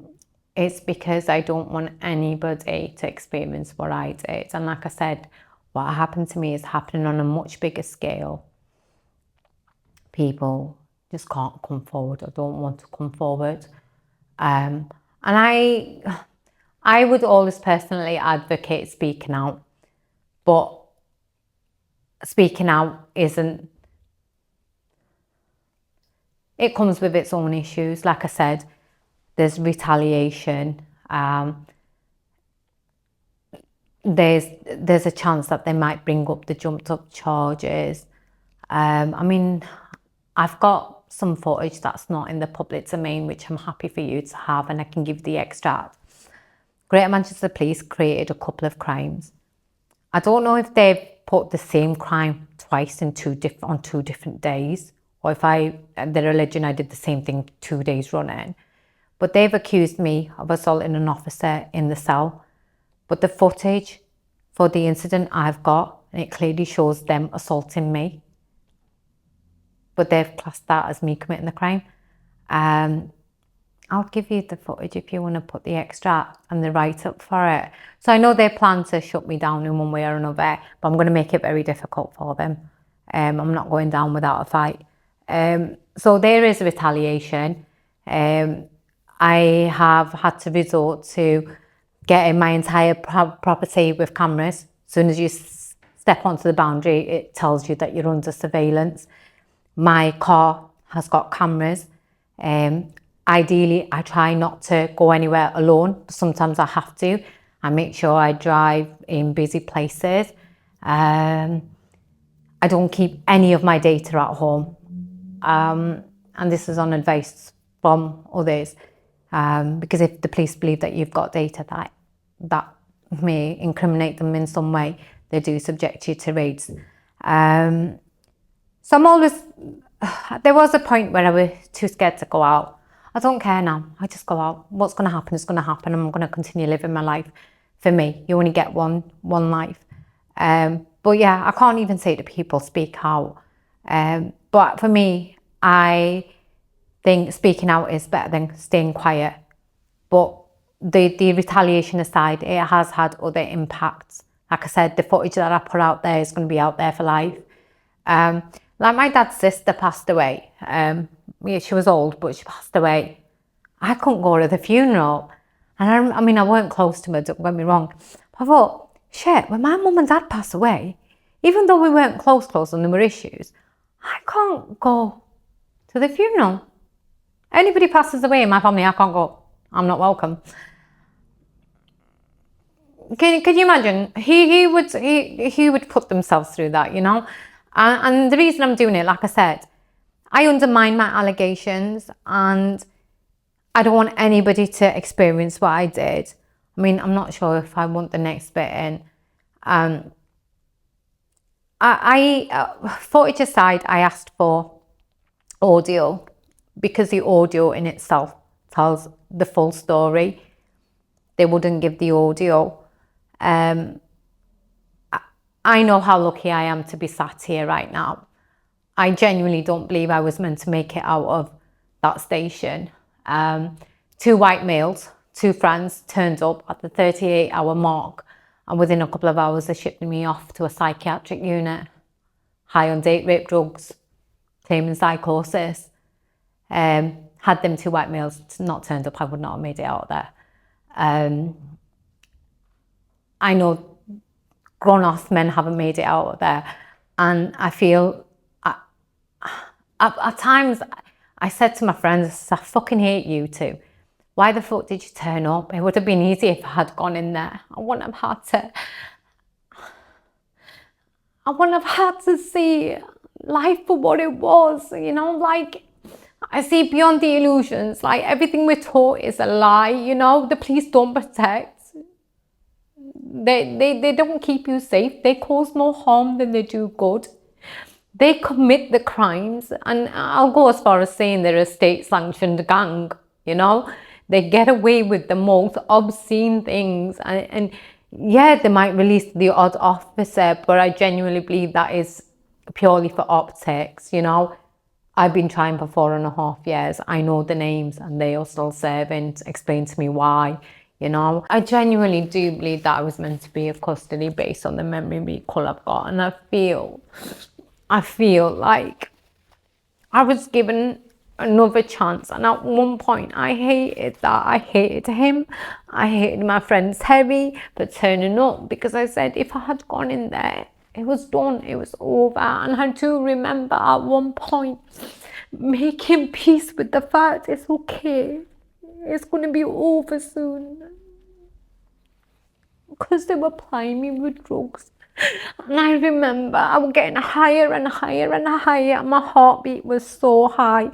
it's because I don't want anybody to experience what I did. And like I said, what happened to me is happening on a much bigger scale. People just can't come forward or don't want to come forward. And I would always personally advocate speaking out, but speaking out isn't, it comes with its own issues. Like I said, there's retaliation. There's a chance that they might bring up the jumped up charges. I mean, I've got some footage that's not in the public domain, which I'm happy for you to have, and I can give the extract. Greater Manchester Police created a couple of crimes. I don't know if they've put the same crime twice on two different days, or if they're alleging I did the same thing 2 days running. But they've accused me of assaulting an officer in the cell. But the footage for the incident I've got, and it clearly shows them assaulting me. But they've classed that as me committing the crime. I'll give you the footage if you want to put the extract and the write-up for it. So I know they plan to shut me down in one way or another, but I'm going to make it very difficult for them. I'm not going down without a fight. So there is retaliation. I have had to resort to getting my entire property with cameras. As soon as you step onto the boundary, it tells you that you're under surveillance. My car has got cameras. Ideally, I try not to go anywhere alone, but sometimes I have to. I make sure I drive in busy places. I don't keep any of my data at home. And this is on advice from others. Because if the police believe that you've got data that may incriminate them in some way, they do subject you to raids. So I'm always, there was a point where I was too scared to go out. I don't care now. I just go out. What's going to happen is going to happen. I'm going to continue living my life. For me, you only get one life. But yeah, I can't even say to people, speak out. But for me, I think speaking out is better than staying quiet. But the retaliation aside, it has had other impacts. Like I said, the footage that I put out there is going to be out there for life. Like my dad's sister passed away. Yeah, she was old, but she passed away. I couldn't go to the funeral. And I mean, I weren't close to her, don't get me wrong. But I thought, shit, when my mum and dad passed away, even though we weren't close and there were issues, I can't go to the funeral. Anybody passes away in my family, I can't go. I'm not welcome. Can you imagine? He would put themselves through that, you know? And the reason I'm doing it, like I said, I undermine my allegations and I don't want anybody to experience what I did. I mean, I'm not sure if I want the next bit in. Footage aside, I asked for audio because the audio in itself tells the full story. They wouldn't give the audio. I know how lucky I am to be sat here right now. I genuinely don't believe I was meant to make it out of that station. 2 white males, 2 friends turned up at the 38-hour mark, and within a couple of hours they shipped me off to a psychiatric unit, high on date rape drugs, claiming psychosis. Had them 2 white males not turned up, I would not have made it out there. I know grown-ass men haven't made it out there, and I feel at times I said to my friends, I fucking hate you two, Why the fuck did you turn up? It would have been easy if I had gone in there. I wouldn't have had to see life for what it was, like, I see beyond the illusions. Like, everything we're taught is a lie, the police don't protect. They don't keep you safe. They cause more harm than they do good. They commit the crimes, and I'll go as far as saying they're a state-sanctioned gang, They get away with the most obscene things, and yeah, they might release the odd officer, but I genuinely believe that is purely for optics, I've been trying for 4.5 years. I know the names and they are still serving. Explain to me why, I genuinely do believe that I was meant to be in custody based on the memory recall I've got, and I feel like I was given another chance, and at one point I hated that. I hated him. I hated my friend Terry for turning up, because I said if I had gone in there, it was done, it was over. And I do remember at one point making peace with the fact it's okay, it's going to be over soon, because they were plying me with drugs. And I remember I was getting higher and higher and higher, and my heartbeat was so high.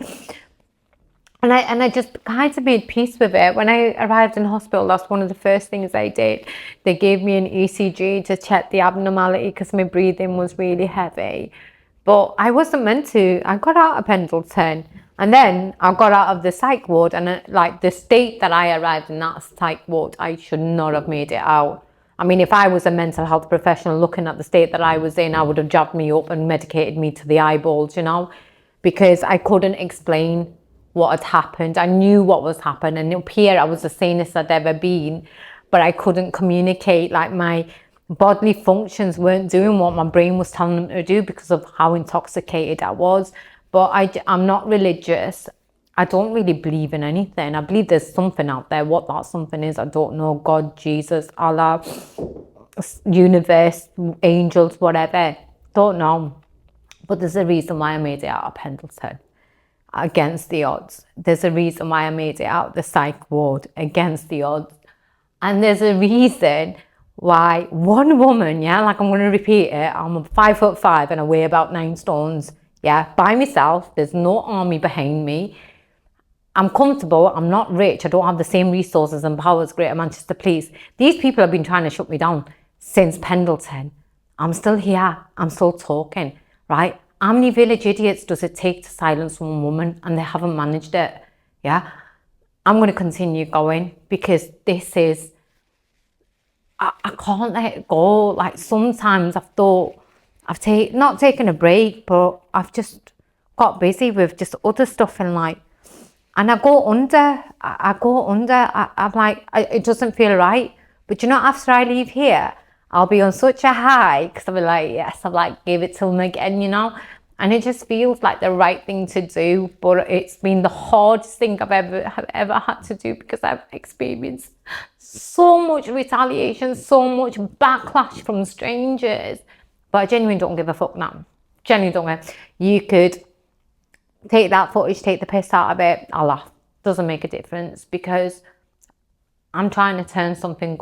And I just kind of made peace with it. When I arrived in hospital, that's one of the first things I did. They gave me an ECG to check the abnormality, because my breathing was really heavy. But I wasn't meant to. I got out of Pendleton, and then I got out of the psych ward, and like the state that I arrived in that psych ward, I should not have made it out. I mean, if I was a mental health professional looking at the state that I was in, I would have jabbed me up and medicated me to the eyeballs, because I couldn't explain what had happened. I knew what was happening, and up here I was the sanest I'd ever been, but I couldn't communicate. Like, my bodily functions weren't doing what my brain was telling them to do because of how intoxicated I was. But I'm not religious. I don't really believe in anything. I believe there's something out there. What that something is, I don't know. God, Jesus, Allah, universe, angels, whatever. Don't know. But there's a reason why I made it out of Pendleton against the odds. There's a reason why I made it out the psych ward against the odds. And there's a reason why one woman, like, I'm going to repeat it, I'm 5'5" and I weigh about 9 stones, by myself. There's no army behind me. I'm comfortable. I'm not rich. I don't have the same resources and powers Greater Manchester Police. These people have been trying to shut me down since Pendleton. I'm still here. I'm still talking, right? How many village idiots does it take to silence one woman, and they haven't managed it? I'm going to continue going, because this is, I can't let it go. Like, sometimes I've thought I've not taken a break, but I've just got busy with just other stuff in life. And I go under. I'm like, it doesn't feel right. But after I leave here, I'll be on such a high, because I'll be like, yes, I've like gave it to them again, And it just feels like the right thing to do. But it's been the hardest thing I've ever had to do, because I've experienced so much retaliation, so much backlash from strangers. But I genuinely don't give a fuck now. Genuinely don't care. You could take that footage, take the piss out of it, I'll laugh. Doesn't make a difference, because I'm trying to turn something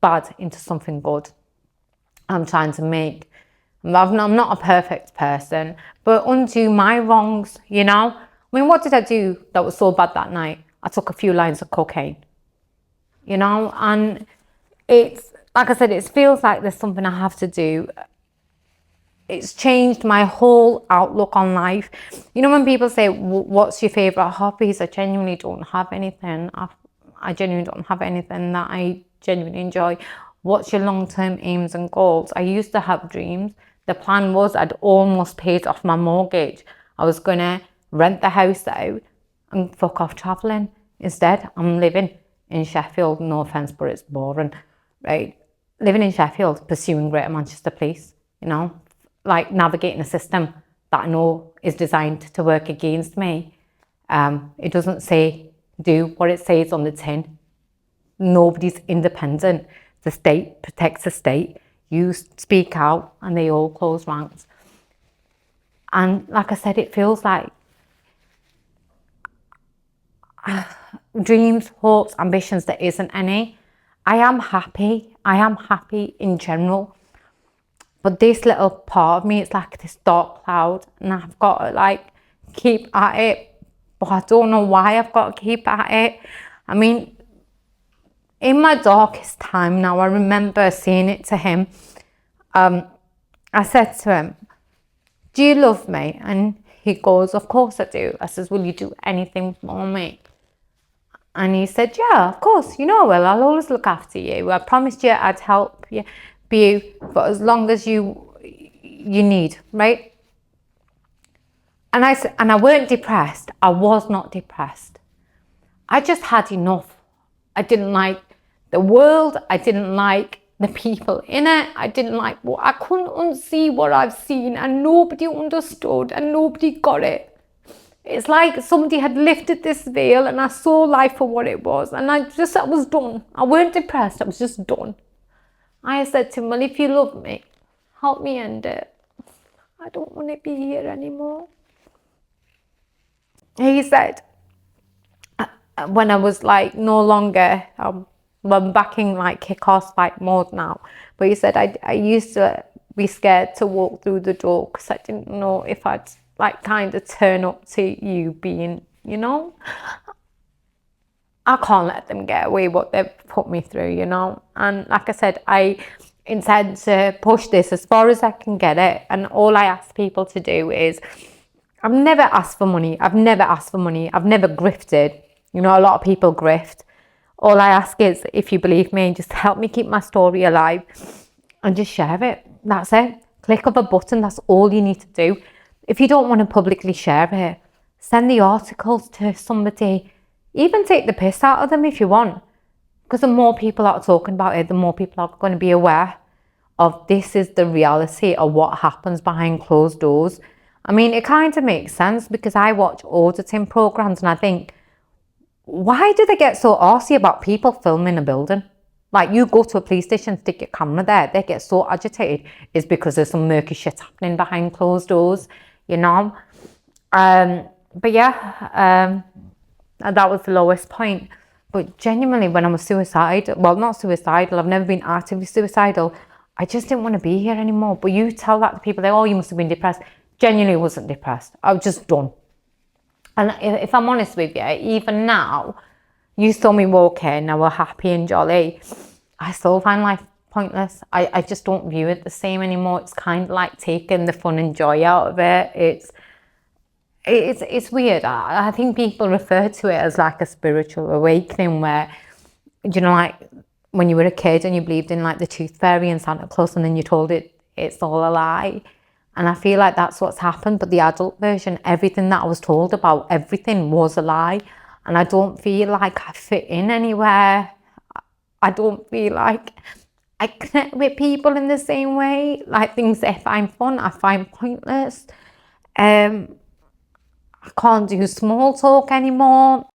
bad into something good. I'm trying to I'm not a perfect person, but undo my wrongs, I mean, what did I do that was so bad that night? I took a few lines of cocaine, and it's, like I said, it feels like there's something I have to do. It's changed my whole outlook on life. When people say, what's your favourite hobbies? I genuinely don't have anything. I genuinely don't have anything that I genuinely enjoy. What's your long-term aims and goals? I used to have dreams. The plan was I'd almost paid off my mortgage. I was going to rent the house out and fuck off travelling. Instead, I'm living in Sheffield. No offence, but it's boring, right? Living in Sheffield, pursuing Greater Manchester Police, like navigating a system that I know is designed to work against me. It doesn't say do what it says on the tin. Nobody's independent. The state protects the state. You speak out and they all close ranks. And like I said, it feels like dreams, hopes, ambitions, there isn't any. I am happy. I am happy in general. But this little part of me, it's like this dark cloud, and I've got to like keep at it. But I don't know why I've got to keep at it. I mean, in my darkest time now, I remember saying it to him. I said to him, "Do you love me?" And he goes, "Of course I do." I says, "Will you do anything for me?" And he said, "Yeah, of course, you know I will. I'll always look after you. I promised you I'd help you for as long as you need, right?" And I said, and I weren't depressed. I was not depressed. I just had enough. I didn't like the world. I didn't like the people in it. I didn't like what I couldn't unsee what I've seen, and nobody understood and nobody got it. It's like somebody had lifted this veil and I saw life for what it was, and I was done. I weren't depressed, I was just done. I said to him, "Well, if you love me, help me end it. I don't want to be here anymore." He said, when I was like no longer, I'm back in like kick-ass fight mode now, but he said, I used to be scared to walk through the door because I didn't know if I'd like kind of turn up to you being, you know, I can't let them get away what they've put me through, you know. And like I said, I intend to push this as far as I can get it. And all I ask people to do is, I've never asked for money. I've never grifted. You know, a lot of people grift. All I ask is, if you believe me, just help me keep my story alive and just share it. That's it. Click of a button. That's all you need to do. If you don't want to publicly share it, send the articles to somebody. Even take the piss out of them if you want. Because the more people are talking about it, the more people are going to be aware of this is the reality of what happens behind closed doors. I mean, it kind of makes sense because I watch auditing programs and I think, why do they get so arsy about people filming a building? Like, you go to a police station, stick your camera there, they get so agitated. It's because there's some murky shit happening behind closed doors, you know? But yeah, that was the lowest point. But genuinely, when I was suicidal, well, not suicidal, I've never been actively suicidal, I just didn't want to be here anymore. But you tell that to people, oh, you must have been depressed. Genuinely wasn't depressed. I was just done. And if I'm honest with you, even now, you saw me walking, I was happy and jolly. I still find life pointless. I just don't view it the same anymore. It's kind of like taking the fun and joy out of it. It's weird. I think people refer to it as like a spiritual awakening where, you know, like when you were a kid and you believed in like the tooth fairy and Santa Claus and then you told it it's all a lie. And I feel like that's what's happened. But the adult version, everything that I was told about, everything was a lie. And I don't feel like I fit in anywhere. I don't feel like I connect with people in the same way. Like, things that I find fun, I find pointless. I can't do small talk anymore.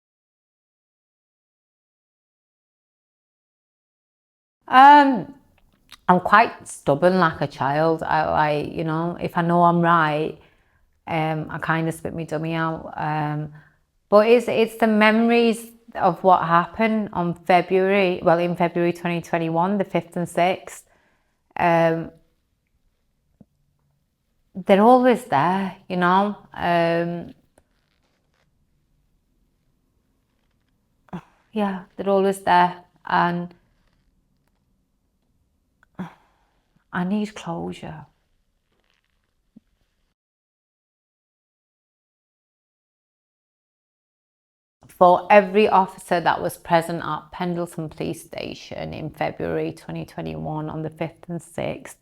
I'm quite stubborn like a child. You know, if I know I'm right, I kind of spit my dummy out. But it's the memories of what happened on in February 2021, the 5th and 6th. They're always there, you know. Yeah, they're always there, and I need closure. For every officer that was present at Pendleton Police Station in February 2021 on the 5th and 6th,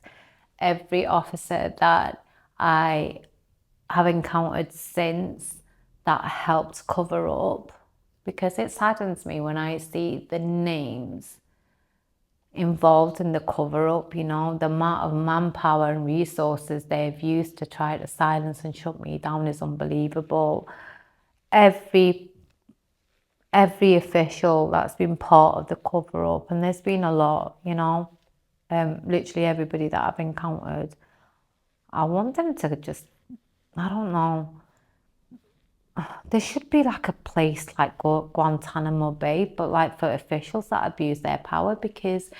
every officer that I have encountered since that helped cover up, because it saddens me when I see the names involved in the cover up, you know, the amount of manpower and resources they've used to try to silence and shut me down is unbelievable. Every official that's been part of the cover up, and there's been a lot, you know, literally everybody that I've encountered, I want them to just, I don't know, there should be like a place like Guantanamo Bay, but like for officials that abuse their power, because,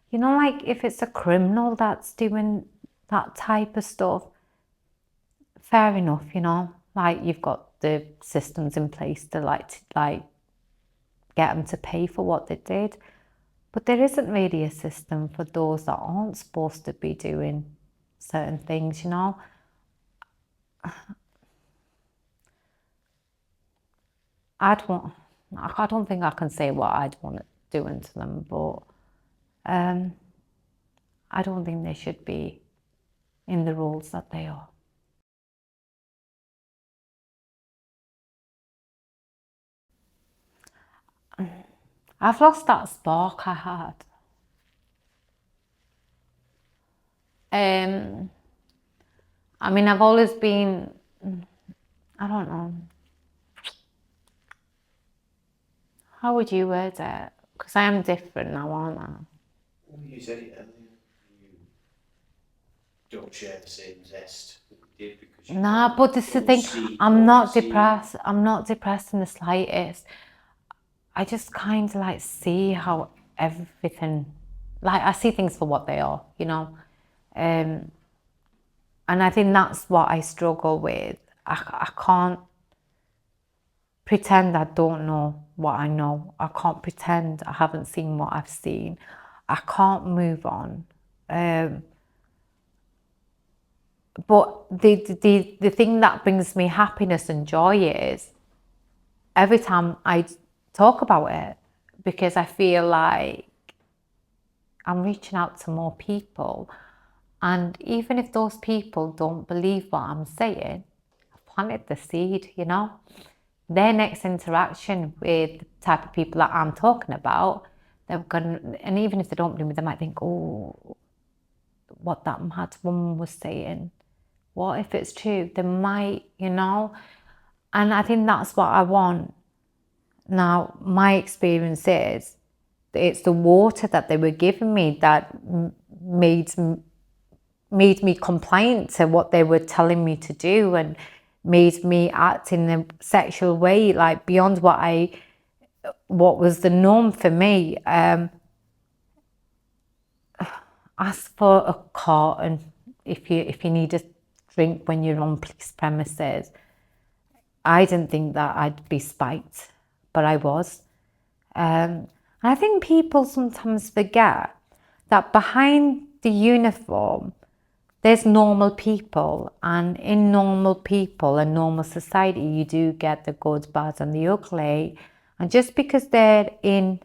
you know, like if it's a criminal that's doing that type of stuff, fair enough, you know, like you've got the systems in place to get them to pay for what they did. But there isn't really a system for those that aren't supposed to be doing certain things, you know. I don't think I can say what I'd want to do to them, but I don't think they should be in the roles that they are. I've lost that spark I had. I mean, I've always been, I don't know. How would you word it? Because I am different now, aren't I? Well, you said it earlier. You don't share the same zest that you did because you Nah, but this is the thing. I'm not depressed. I'm not depressed in the slightest. I just kind of like see how everything, like I see things for what they are, you know. And I think that's what I struggle with. I can't pretend I don't know what I know. I can't pretend I haven't seen what I've seen. I can't move on. But the thing that brings me happiness and joy is every time I talk about it, because I feel like I'm reaching out to more people. And even if those people don't believe what I'm saying, I've planted the seed, you know. Their next interaction with the type of people that I'm talking about, they're gonna, and even if they don't believe me, they might think, oh, what that mad woman was saying, what if it's true? They might, you know. And I think that's what I want. Now, my experience is it's the water that they were giving me that made me compliant to what they were telling me to do, and made me act in a sexual way, like beyond what was the norm for me. Ask for a carton if you need a drink when you're on police premises. I didn't think that I'd be spiked, but I was. And I think people sometimes forget that behind the uniform, there's normal people, and in normal people and normal society, you do get the good, bad, and the ugly. And just because they're in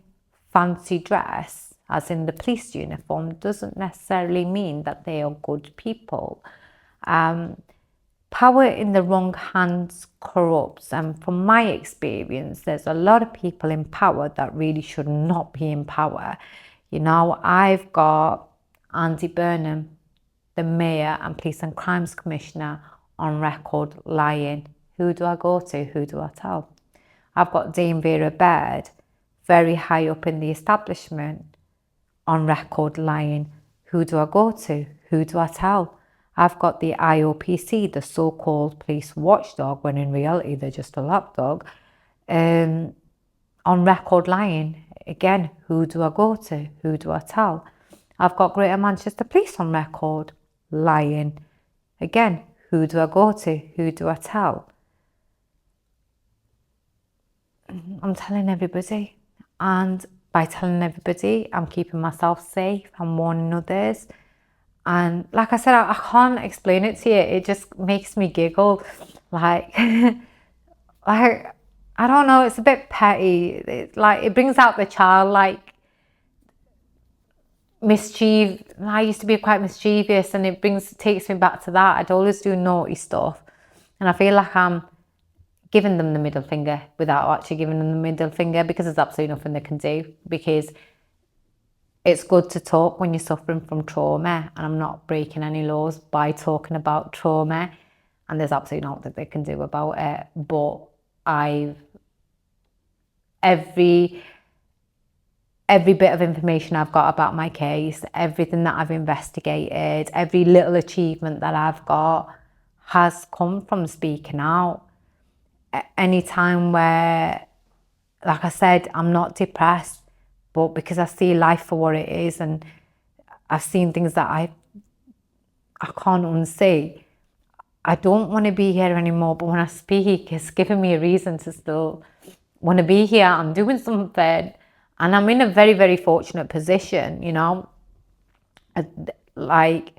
fancy dress, as in the police uniform, doesn't necessarily mean that they are good people. Power in the wrong hands corrupts, and from my experience, there's a lot of people in power that really should not be in power. You know, I've got Andy Burnham, the Mayor and Police and Crimes Commissioner, on record lying. Who do I go to? Who do I tell? I've got Dame Vera Baird, very high up in the establishment, on record lying. Who do I go to? Who do I tell? I've got the IOPC, the so-called police watchdog, when in reality they're just a lapdog, on record lying. Again, who do I go to? Who do I tell? I've got Greater Manchester Police on record lying. Again, who do I go to? Who do I tell? I'm telling everybody. And by telling everybody, I'm keeping myself safe. I'm warning others. And like I said, I can't explain it to you. It just makes me giggle. Like, I don't know. It's a bit petty. It brings out the childlike mischief. I used to be quite mischievous, and it takes me back to that. I'd always do naughty stuff, and I feel like I'm giving them the middle finger without actually giving them the middle finger, because there's absolutely nothing they can do. Because it's good to talk when you're suffering from trauma, and I'm not breaking any laws by talking about trauma, and there's absolutely nothing they can do about it. But every bit of information I've got about my case, everything that I've investigated, every little achievement that I've got has come from speaking out. any time where, like I said, I'm not depressed, but because I see life for what it is, and I've seen things that I can't unsee. I don't want to be here anymore, but when I speak, it's giving me a reason to still want to be here. I'm doing something, and I'm in a very, very fortunate position, you know. Like,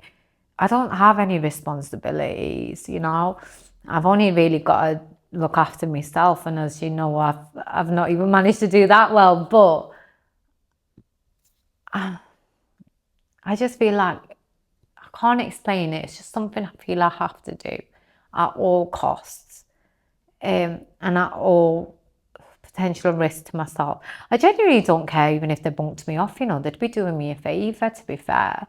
I don't have any responsibilities, you know. I've only really got to look after myself, and as you know, I've not even managed to do that well, but I just feel like I can't explain it. It's just something I feel I have to do at all costs, and at all potential risk to myself. I genuinely don't care even if they bumped me off, you know, they'd be doing me a favour, to be fair.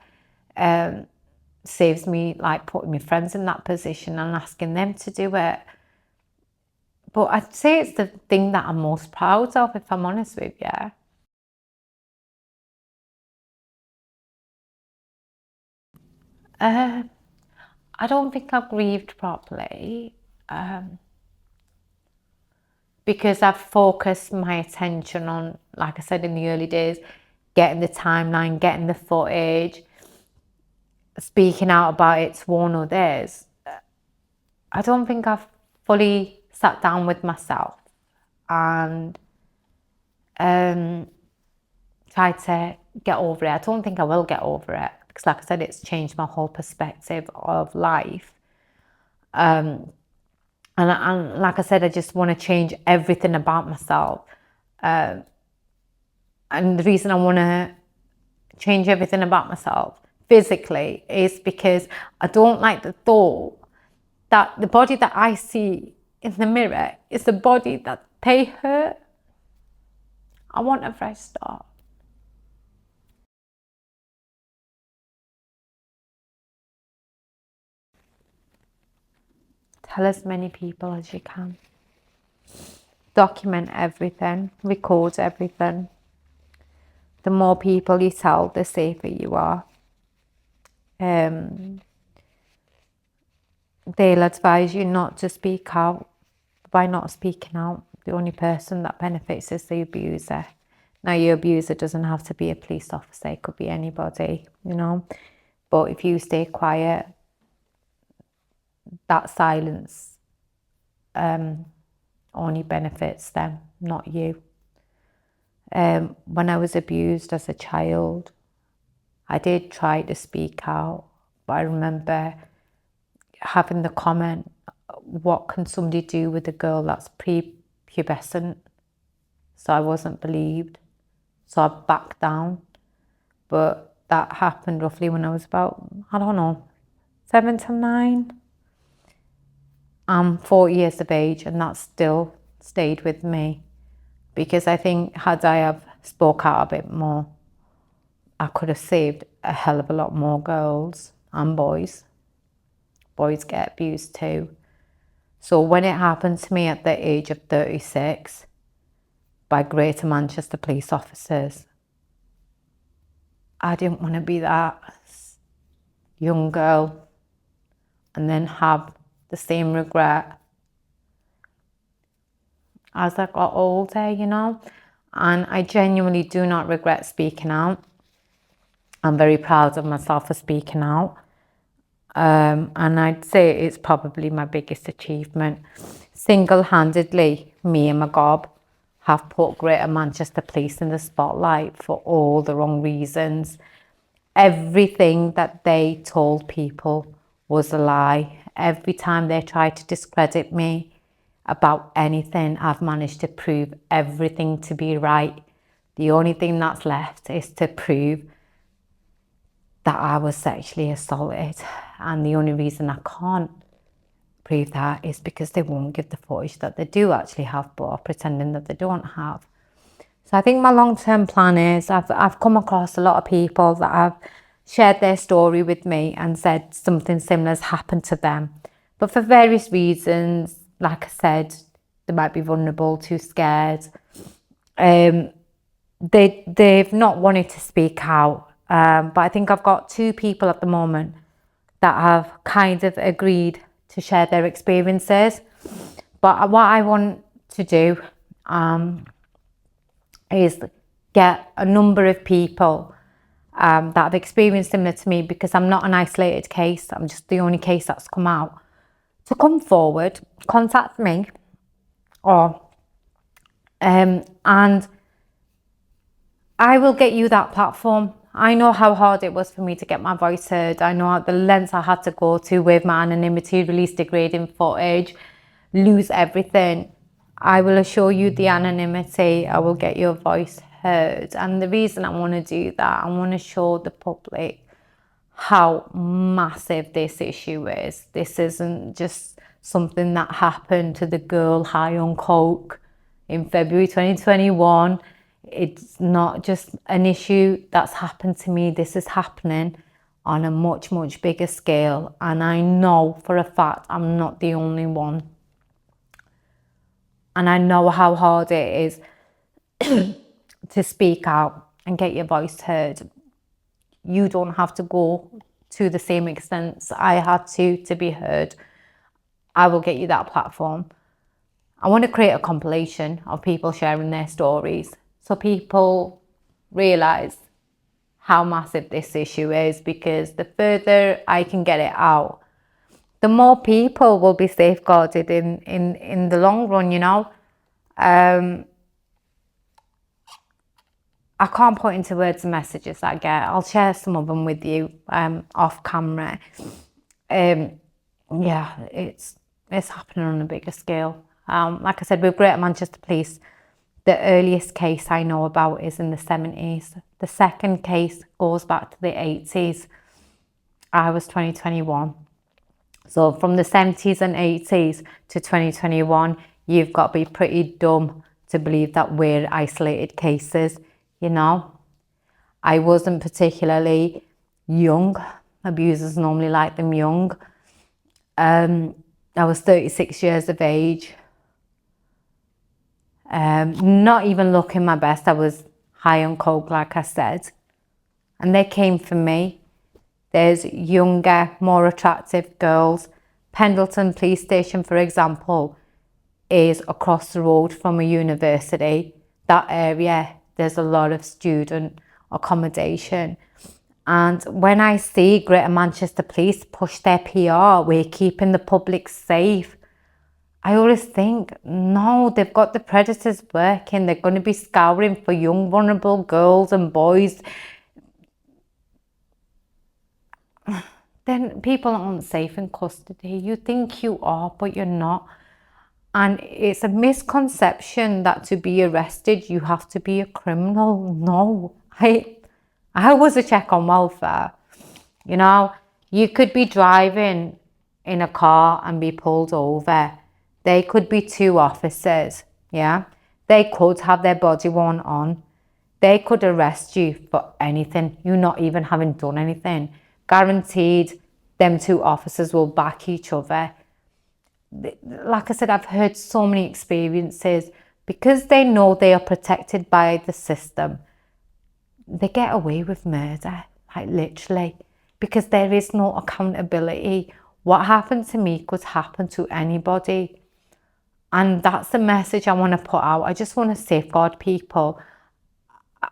Saves me like putting my friends in that position and asking them to do it. But I'd say it's the thing that I'm most proud of, if I'm honest with you. I don't think I've grieved properly, because I've focused my attention on, like I said in the early days, getting the timeline, getting the footage, speaking out about it to warn others. I don't think I've fully sat down with myself and tried to get over it. I don't think I will get over it, because like I said, it's changed my whole perspective of life. And like I said, I just want to change everything about myself. And the reason I want to change everything about myself physically is because I don't like the thought that the body that I see in the mirror is the body that they hurt. I want a fresh start. Tell as many people as you can. Document everything, record everything. The more people you tell, the safer you are. They'll advise you not to speak out. By not speaking out, the only person that benefits is the abuser. Now, your abuser doesn't have to be a police officer, it could be anybody, you know. But if you stay quiet, that silence only benefits them, not you. When I was abused as a child, I did try to speak out, but I remember having the comment, what can somebody do with a girl that's prepubescent? So I wasn't believed. So I backed down. But that happened roughly when I was about, I don't know, 7 to 9. I'm 40 years of age, and that still stayed with me, because I think had I have spoke out a bit more, I could have saved a hell of a lot more girls and boys. Boys get abused too. So when it happened to me at the age of 36 by Greater Manchester police officers, I didn't want to be that young girl and then have the same regret as I got older, you know. And I genuinely do not regret speaking out. I'm very proud of myself for speaking out. And I'd say it's probably my biggest achievement. Single-handedly, me and my gob have put Greater Manchester Police in the spotlight for all the wrong reasons. Everything that they told people was a lie. Every time they tried to discredit me about anything, I've managed to prove everything to be right. The only thing that's left is to prove that I was sexually assaulted, and the only reason I can't prove that is because they won't give the footage that they do actually have, but are pretending that they don't have. So I think my long-term plan is, I've come across a lot of people that have shared their story with me and said something similar has happened to them, but for various reasons, like I said, they might be vulnerable, too scared. They've not wanted to speak out. But I think I've got 2 people at the moment that have kind of agreed to share their experiences. But what I want to do is get a number of people that have experienced similar to me, because I'm not an isolated case, I'm just the only case that's come out, to come forward, contact me, or and I will get you that platform. I know how hard it was for me to get my voice heard. I know the lengths I had to go to with my anonymity, release degrading footage, lose everything. I will assure you the anonymity. I will get your voice heard. And the reason I want to do that, I want to show the public how massive this issue is. This isn't just something that happened to the girl high on coke in February 2021. It's not just an issue that's happened to me. This is happening on a much, much bigger scale. And I know for a fact I'm not the only one. And I know how hard it is to speak out and get your voice heard. You don't have to go to the same extent I had to be heard. I will get you that platform. I want to create a compilation of people sharing their stories so people realise how massive this issue is, because the further I can get it out, the more people will be safeguarded in the long run, you know. I can't put into words the messages I get. I'll share some of them with you off camera. Yeah, it's happening on a bigger scale. Like I said, with Greater Manchester Police, the earliest case I know about is in the 70s. The second case goes back to the 80s. I was 2021. So from the 70s and 80s to 2021, you've got to be pretty dumb to believe that we're isolated cases, you know. I wasn't particularly young. Abusers normally like them young. I was 36 years of age. Not even looking my best. I was high on coke, like I said. And they came for me. There's younger, more attractive girls. Pendleton Police Station, for example, is across the road from a university. That area, there's a lot of student accommodation. And when I see Greater Manchester Police push their PR, we're keeping the public safe, I always think, no, they've got the predators working. They're going to be scouring for young, vulnerable girls and boys. Then people aren't safe in custody. You think you are, but you're not. And it's a misconception that to be arrested, you have to be a criminal. No, I was a check on welfare. You know, you could be driving in a car and be pulled over. They could be two officers, yeah? They could have their body worn on. They could arrest you for anything, you not even having done anything. Guaranteed, them two officers will back each other. Like I said, I've heard so many experiences. Because they know they are protected by the system, they get away with murder, like literally, because there is no accountability. What happened to me could happen to anybody. And that's the message I want to put out. I just want to safeguard people.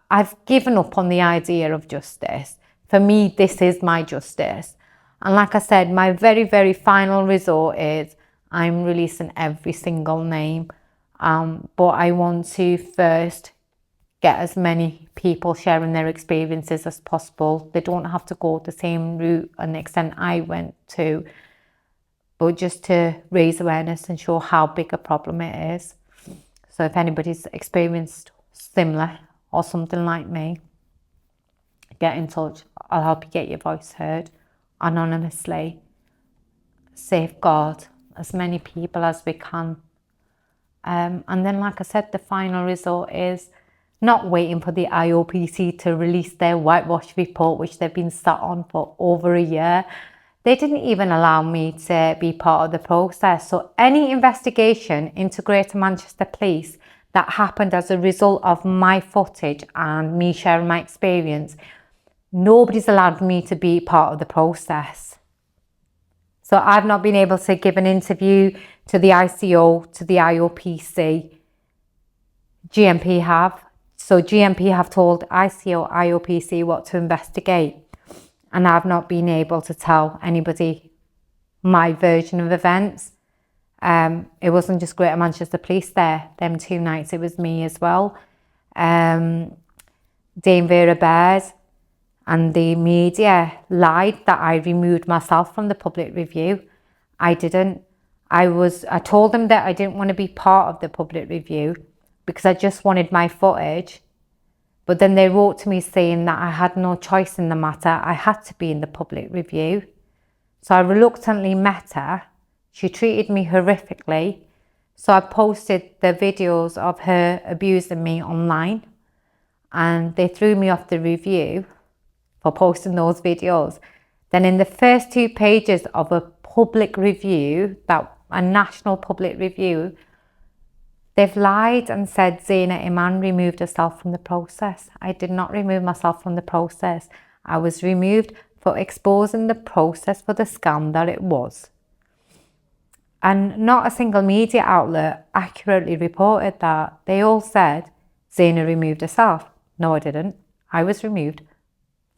I've given up on the idea of justice. For me, this is my justice. And like I said, my very, very final resort is I'm releasing every single name. But I want to first get as many people sharing their experiences as possible. They don't have to go the same route and the extent I went to, but just to raise awareness and show how big a problem it is. So if anybody's experienced similar or something like me, get in touch. I'll help you get your voice heard anonymously. Safeguard as many people as we can. And then, like I said, the final resort is not waiting for the IOPC to release their whitewash report, which they've been sat on for over a year. They didn't even allow me to be part of the process. So any investigation into Greater Manchester Police that happened as a result of my footage and me sharing my experience, nobody's allowed me to be part of the process. So I've not been able to give an interview to the ICO, to the IOPC. GMP have. So GMP have told ICO, IOPC what to investigate. And I've not been able to tell anybody my version of events. It wasn't just Greater Manchester Police there, them 2 nights, it was me as well. Dame Vera Bears and the media lied that I removed myself from the public review. I didn't. I told them that I didn't want to be part of the public review because I just wanted my footage. But then they wrote to me saying that I had no choice in the matter. I had to be in the public review. So I reluctantly met her. She treated me horrifically. So I posted the videos of her abusing me online. And they threw me off the review for posting those videos. Then in the first 2 pages of a public review, a national public review, they've lied and said Zayna Iman removed herself from the process. I did not remove myself from the process. I was removed for exposing the process for the scam that it was. And not a single media outlet accurately reported that. They all said Zayna removed herself. No, I didn't. I was removed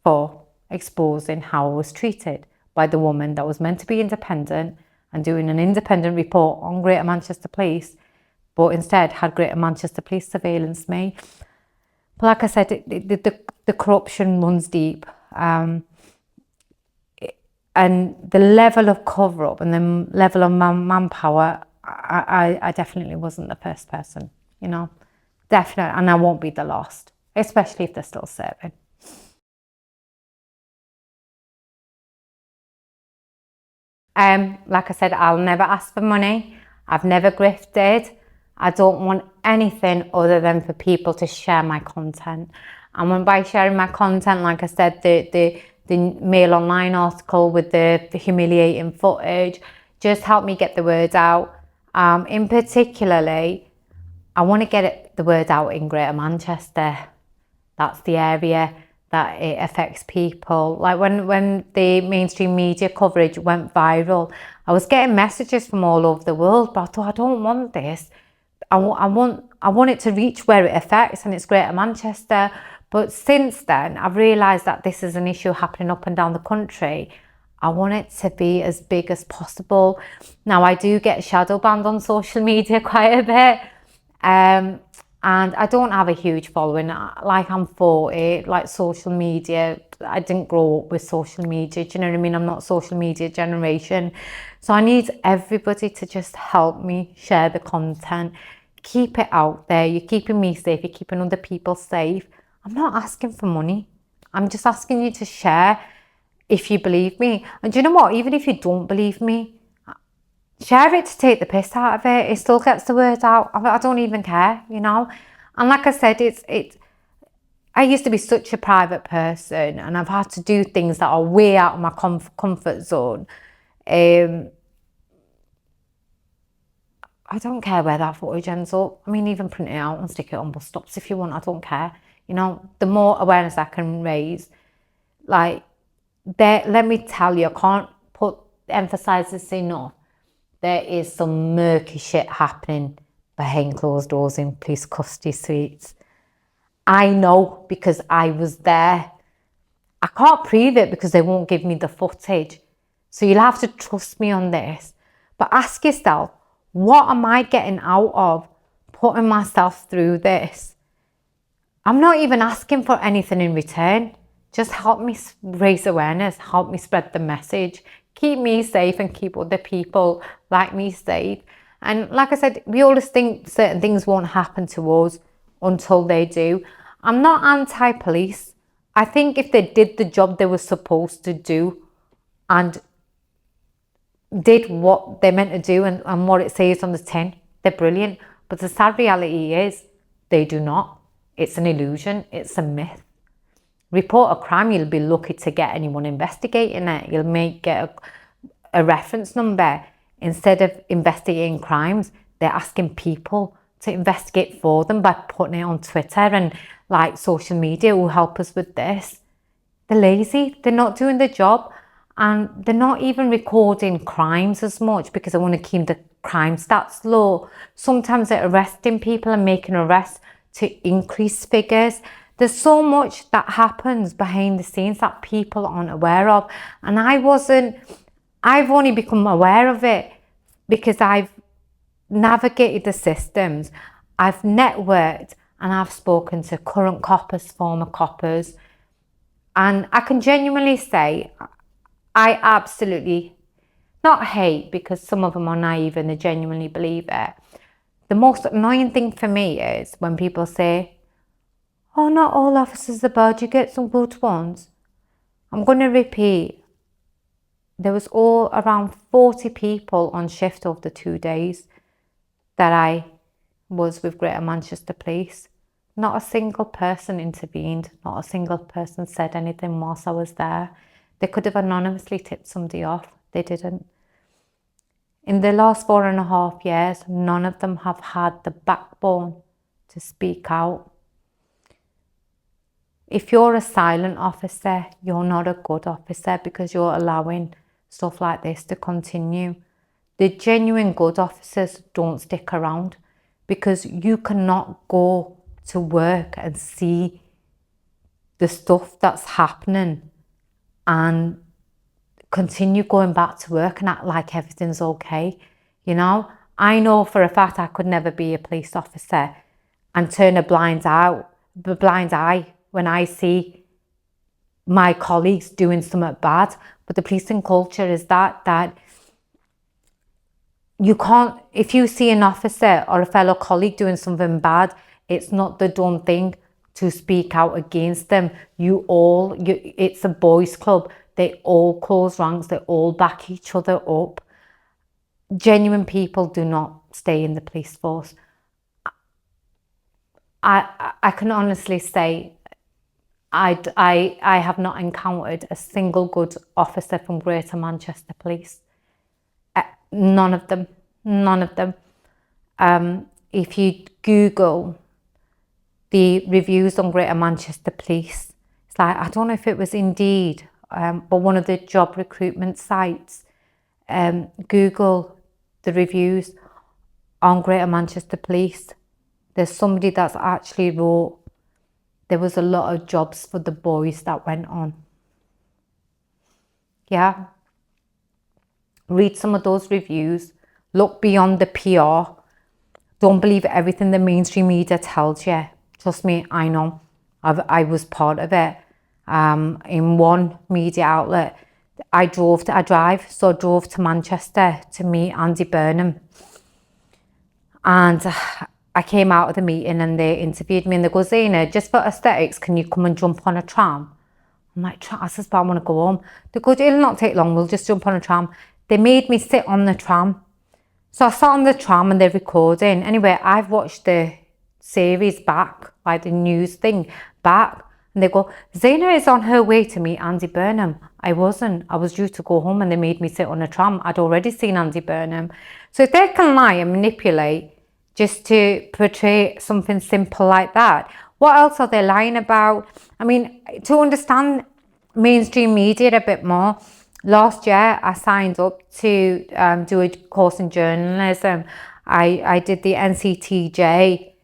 for exposing how I was treated by the woman that was meant to be independent and doing an independent report on Greater Manchester Police, but instead had Greater Manchester Police surveillance me. But like I said, the corruption runs deep. And the level of cover-up and the level of manpower, I definitely wasn't the first person, you know. Definitely, and I won't be the last, especially if they're still serving. Like I said, I'll never ask for money. I've never grifted. I don't want anything other than for people to share my content. And by sharing my content, like I said, the Mail Online article with the humiliating footage just helped me get the word out. In particularly, I want to get the word out in Greater Manchester. That's the area that it affects people. Like when the mainstream media coverage went viral, I was getting messages from all over the world, but I thought, I don't want this. I want it to reach where it affects, and it's Greater Manchester. But since then, I've realised that this is an issue happening up and down the country. I want it to be as big as possible. Now, I do get shadow banned on social media quite a bit. And I don't have a huge following. Like, I'm 40, like social media, I didn't grow up with social media. Do you know what I mean? I'm not social media generation. So I need everybody to just help me share the content. Keep it out there. You're keeping me safe. You're keeping other people safe. I'm not asking for money. I'm just asking you to share if you believe me. And do you know what? Even if you don't believe me, share it to take the piss out of it. It still gets the word out. I don't even care, you know. And like I said, I used to be such a private person, and I've had to do things that are way out of my comfort zone. I don't care where that footage ends up. I mean, even print it out and stick it on bus stops if you want. I don't care. You know, the more awareness I can raise, like, let me tell you, I can't emphasize this enough. There is some murky shit happening behind closed doors in police custody suites. I know because I was there. I can't prove it because they won't give me the footage. So you'll have to trust me on this. But ask yourself, what am I getting out of putting myself through this? I'm not even asking for anything in return. Just help me raise awareness, help me spread the message, keep me safe and keep other people like me safe. And like I said, we always think certain things won't happen to us until they do. I'm not anti-police. I think if they did the job they were supposed to do and did what they're meant to do and what it says on the tin, they're brilliant. But the sad reality is they do not. It's an illusion. It's a myth. Report a crime, you'll be lucky to get anyone investigating it. You'll get a reference number. Instead of investigating crimes, they're asking people to investigate for them by putting it on Twitter and like social media will help us with this. They're lazy. They're not doing the job. and they're not even recording crimes as much because they want to keep the crime stats low. Sometimes they're arresting people and making arrests to increase figures. There's so much that happens behind the scenes that people aren't aware of, and I've only become aware of it because I've navigated the systems, I've networked, and I've spoken to current coppers, former coppers, and I can genuinely say I absolutely, not hate, because some of them are naive and they genuinely believe it. The most annoying thing for me is when people say, oh, not all officers are bad, you get some good ones. I'm going to repeat, there was all around 40 people on shift over the 2 days that I was with Greater Manchester Police. Not a single person intervened, not a single person said anything whilst I was there. They could have anonymously tipped somebody off, they didn't. In the last 4.5 years, none of them have had the backbone to speak out. If you're a silent officer, you're not a good officer because you're allowing stuff like this to continue. The genuine good officers don't stick around because you cannot go to work and see the stuff that's happening and continue going back to work and act like everything's okay. You know, I know for a fact I could never be a police officer and turn a blind eye when I see my colleagues doing something bad. But the policing culture is that you can't, if you see an officer or a fellow colleague doing something bad, it's not the done thing to speak out against them. It's a boys' club. They all close ranks. They all back each other up. Genuine people do not stay in the police force. I can honestly say I have not encountered a single good officer from Greater Manchester Police. None of them. If you Google the reviews on Greater Manchester Police, it's like, I don't know if it was Indeed, but one of the job recruitment sites, Google the reviews on Greater Manchester Police. There's somebody that's actually wrote, there was a lot of jobs for the boys that went on. Yeah. Read some of those reviews. Look beyond the PR. Don't believe everything the mainstream media tells you. Trust me, I know. I was part of it. In one media outlet, I drove to Manchester to meet Andy Burnham. And I came out of the meeting and they interviewed me and they go, Zayna, just for aesthetics, can you come and jump on a tram? I'm like, I says, but I want to go home. They go, it'll not take long, we'll just jump on a tram. They made me sit on the tram. So I sat on the tram and they're recording. Anyway, I've watched the series back, like the news thing back. And they go, Zayna is on her way to meet Andy Burnham. I wasn't. I was due to go home and they made me sit on a tram. I'd already seen Andy Burnham. So if they can lie and manipulate just to portray something simple like that, what else are they lying about? I mean, to understand mainstream media a bit more, last year I signed up to do a course in journalism. I did the NCTJ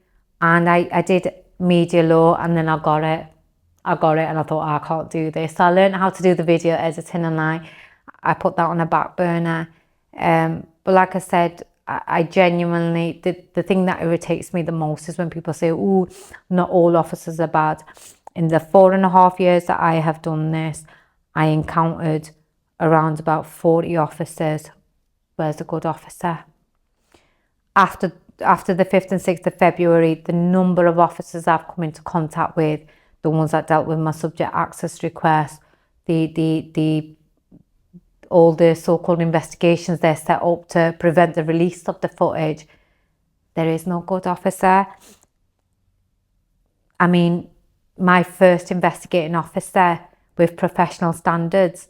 and I did media law, and then I got it and I thought, I can't do this. So I learned how to do the video editing and I put that on a back burner. But like I said, I genuinely, the thing that irritates me the most is when people say, oh, not all officers are bad. In the 4.5 years that I have done this, I encountered around about 40 officers. Where's a good officer? After the 5th and 6th of February, the number of officers I've come into contact with, the ones that dealt with my subject access requests, all the so-called investigations they're set up to prevent the release of the footage, there is no good officer. I mean, my first investigating officer with professional standards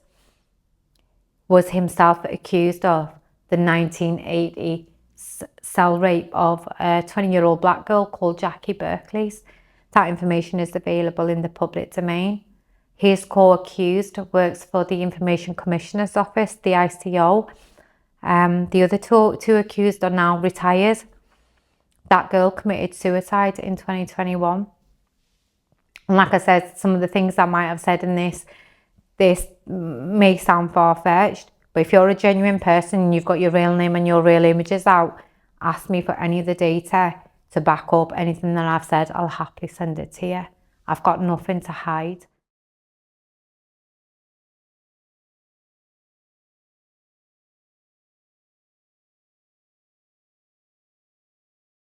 was himself accused of the 1980 cell rape of a 20-year-old black girl called Jackie Berkeley's. That information is available in the public domain. His co-accused works for the Information Commissioner's Office, the ICO. The other two accused are now retired. That girl committed suicide in 2021. And like I said, some of the things I might have said in this may sound far-fetched, but if you're a genuine person and you've got your real name and your real images out, ask me for any of the data to back up anything that I've said. I'll happily send it to you. I've got nothing to hide.